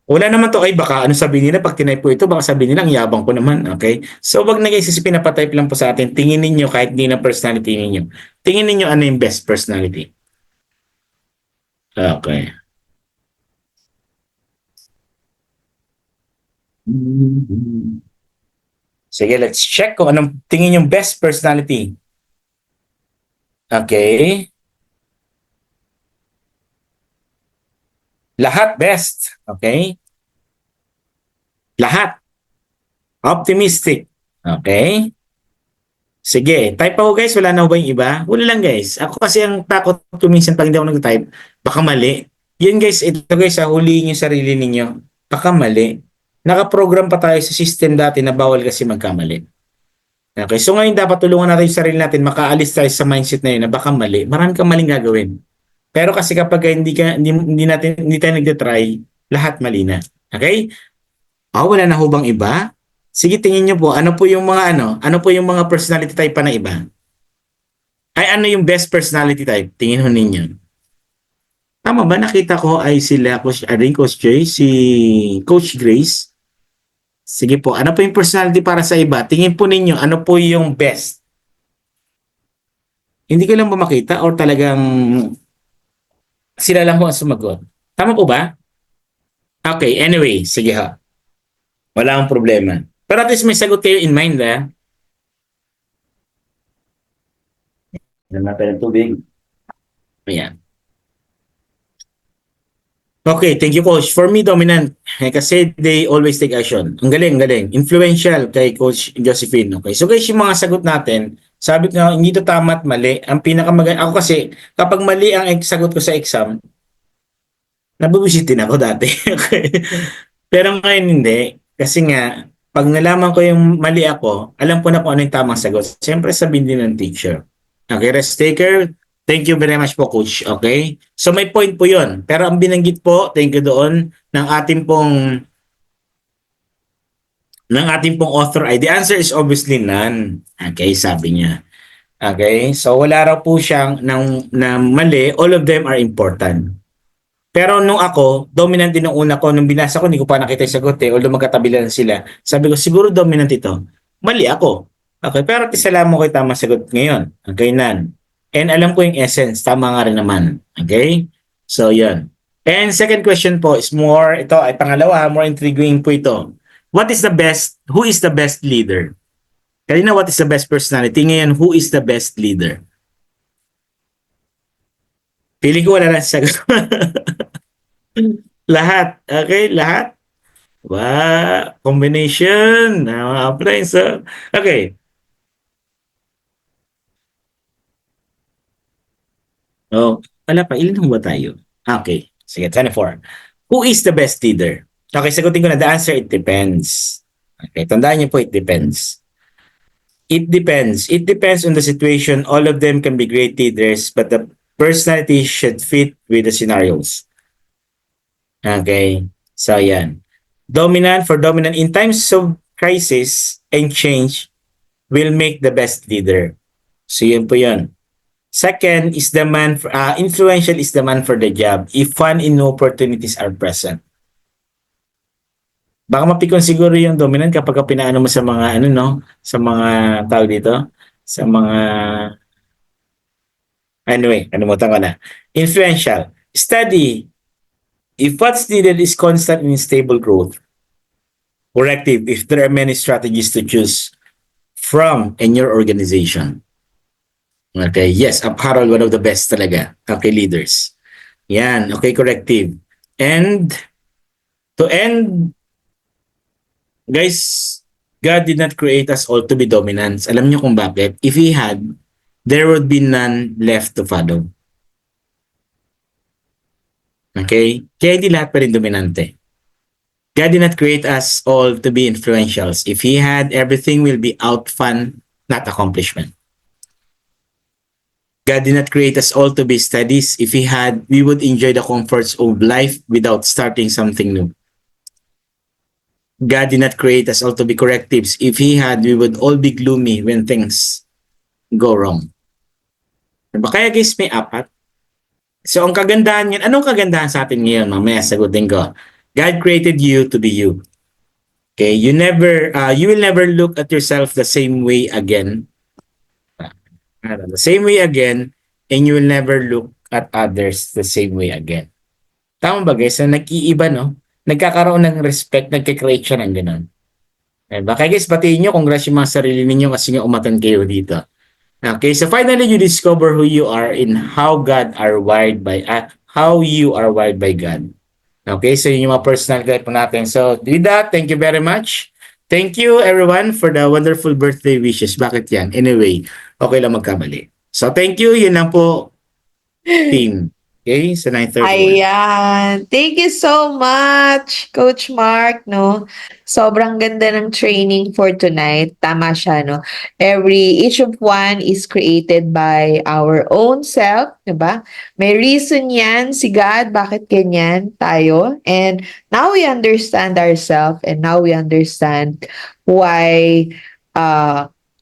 Wala naman to, baka ano sabihin nila pag tinype po ito, baka sabihin nila ang yabang ko naman, okay? So wag na guys, pinapatype lang po sa atin. Tingin niyo kahit hindi na personality niyo. Tingin niyo ano yung best personality. Okay. Sige, let's check kung anong tingin yung best personality. Okay. Lahat best. Okay. Lahat. Optimistic. Okay. Sige, type ako guys. Wala na ba yung iba? Wala lang guys. Ako kasi ang takot ko minsan pag hindi ako nag-type, baka mali. Yan guys, ito guys, huliin yung sarili ninyo. Baka mali. Nakaprogram pa tayo sa system dati na bawal kasi magkamali. Okay, so ngayon dapat tulungan natin yung sarili natin, makaalis tayo sa mindset na yun na baka mali. Marami kang maling gagawin. Pero kasi kapag hindi tayo nagte-try, lahat mali na. Okay? Wala na ho bang iba? Sige, tingin niyo po, ano po yung mga personality type pa na iba? Ay, ano yung best personality type? Tingin ho ninyo. Tama ba? Nakita ko ay sila, Coach Jay, si Coach Grace. Sige po, ano po yung personality para sa iba? Tingin po ninyo, ano po yung best? Hindi ko lang ba makita or talagang sila lang po ang sumagot? Tama po ba? Okay, anyway, sige ha. Wala akong problema. Pero at least may sagot kayo in mind, ha? Ilan natin ng tubig? Ayan. Okay, thank you, Coach. For me, dominant. Kasi they always take action. Ang galing, galing. Influential kay Coach Josephine. Okay, so guys, yung mga sagot natin, sabi ko, hindi to tama at mali. Ang pinakamaganda, ako kasi, kapag mali ang sagot ko sa exam, nabubisitin ako dati. Okay. Pero ngayon hindi. Kasi nga, pag nalaman ko yung mali ako, alam ko na kung ano yung tamang sagot. Siyempre, sabihin din ng teacher. Okay, rest taker. Thank you very much po, Coach. Okay? So may point po yun. Pero ang binanggit po, thank you doon, ng ating pong author ay, the answer is obviously none. Okay, sabi niya. Okay? So wala raw po siyang na mali. All of them are important. Pero nung ako, dominant din nung una ko. Nung binasa ko, hindi ko pa nakita yung sagot eh. Although magkatabi lang sila. Sabi ko, siguro dominant ito. Mali ako. Okay, pero tisala mo ko yung tamang sagot ngayon. Okay, none. And alam ko yung essence, tama nga rin naman. Okay? So, yun. And second question po is more, ito ay pangalawa, more intriguing po ito. Who is the best leader? Kanina, what is the best personality? Ngayon, who is the best leader? Pili ko wala lang sagot. Lahat. Okay? Lahat? Wow. Combination. Apply sa... Okay. Oh, wala pa. Ilan ba tayo? Okay. Sige, 24. Who is the best leader? Okay, sagutin ko na. The answer, it depends. Okay, tandaan niyo po, it depends. It depends. It depends on the situation. All of them can be great leaders, but the personality should fit with the scenarios. Okay, so yan. For dominant, in times of crisis and change, will make the best leader. So yun po yun. Second is the man, influential is the man for the job if fun and new opportunities are present. Baka mapikon siguro yung dominant kapag pinaano mo sa mga sa mga tawag dito, sa mga anyway, kalimutan ko na. Influential. Study if what's needed is constant and stable growth. Corrective if there are many strategies to choose from in your organization. Okay, yes, Harold, one of the best talaga. Okay, leaders. Yan, okay, corrective. And to end, guys, God did not create us all to be dominants. Alam niyo kung bakit? If He had, there would be none left to follow. Okay? Kaya hindi lahat pa rin dominante. God did not create us all to be influentials. If He had, everything will be out fun, not accomplishment. God did not create us all to be studies. If He had, we would enjoy the comforts of life without starting something new. God did not create us all to be correctives. If He had, we would all be gloomy when things go wrong. Diba? Kaya guys, may apat. So ang kagandahan yan, anong kagandahan sa atin ngayon? Mamaya sagutin ko. God created you to be you. Okay, you will never look at yourself the same way again. The same way again, and you will never look at others the same way again. Tama ba guys? Na nag-iiba, no? Nagkakaroon ng respect, nagkikreate siya ng ganun. Diba? Kaya guys, batiin nyo, congrats yung mga sarili ninyo kasi nga umatan kayo dito. Okay, so finally, you discover who you are and how you are wired by God. Okay, so yun yung mga personal type po natin. So with that, thank you very much. Thank you everyone for the wonderful birthday wishes. Bakit yan? Anyway, okay lang magkamali. So thank you, yun lang po, team. Okay, sa 9:31. Ayan. Thank you so much, Coach Mark, no? Sobrang ganda ng training for tonight. Tama siya, no? Each of one is created by our own self, diba? May reason yan, si God, bakit ganyan tayo. And now we understand ourselves and now we understand why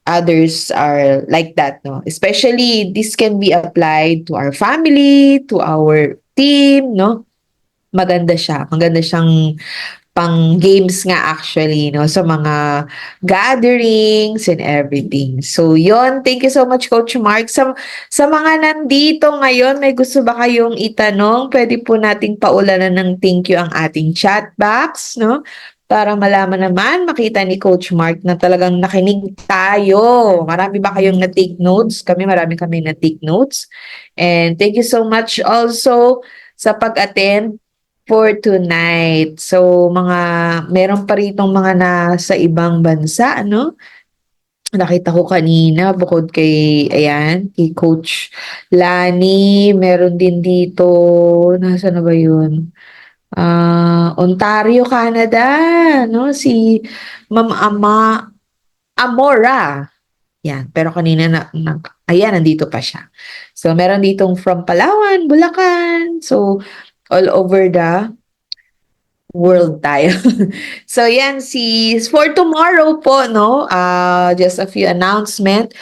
others are like that, no? Especially, this can be applied to our family, to our team, no? Maganda siya. Maganda siyang pang games nga actually, no? Sa mga gatherings and everything. So, yon. Thank you so much, Coach Mark. Sa mga nandito ngayon, may gusto ba kayong itanong? Pwede po nating paulanan ng thank you ang ating chat box, no? Para malaman naman, makita ni Coach Mark na talagang nakinig tayo. Marami ba kayong na-take notes? Marami kami na-take notes. And thank you so much also sa pag-attend for tonight. So, meron pa ritong mga nasa ibang bansa, ano? Nakita ko kanina, bukod kay Coach Lani, meron din dito, nasa na ba yun? Ontario, Canada, no? Si Ma'am Amora. Yan, pero kanina nandito pa siya. So, meron ditong from Palawan, Bulacan. So, all over the world tayo. So, yan, for tomorrow po, no? Just a few announcement.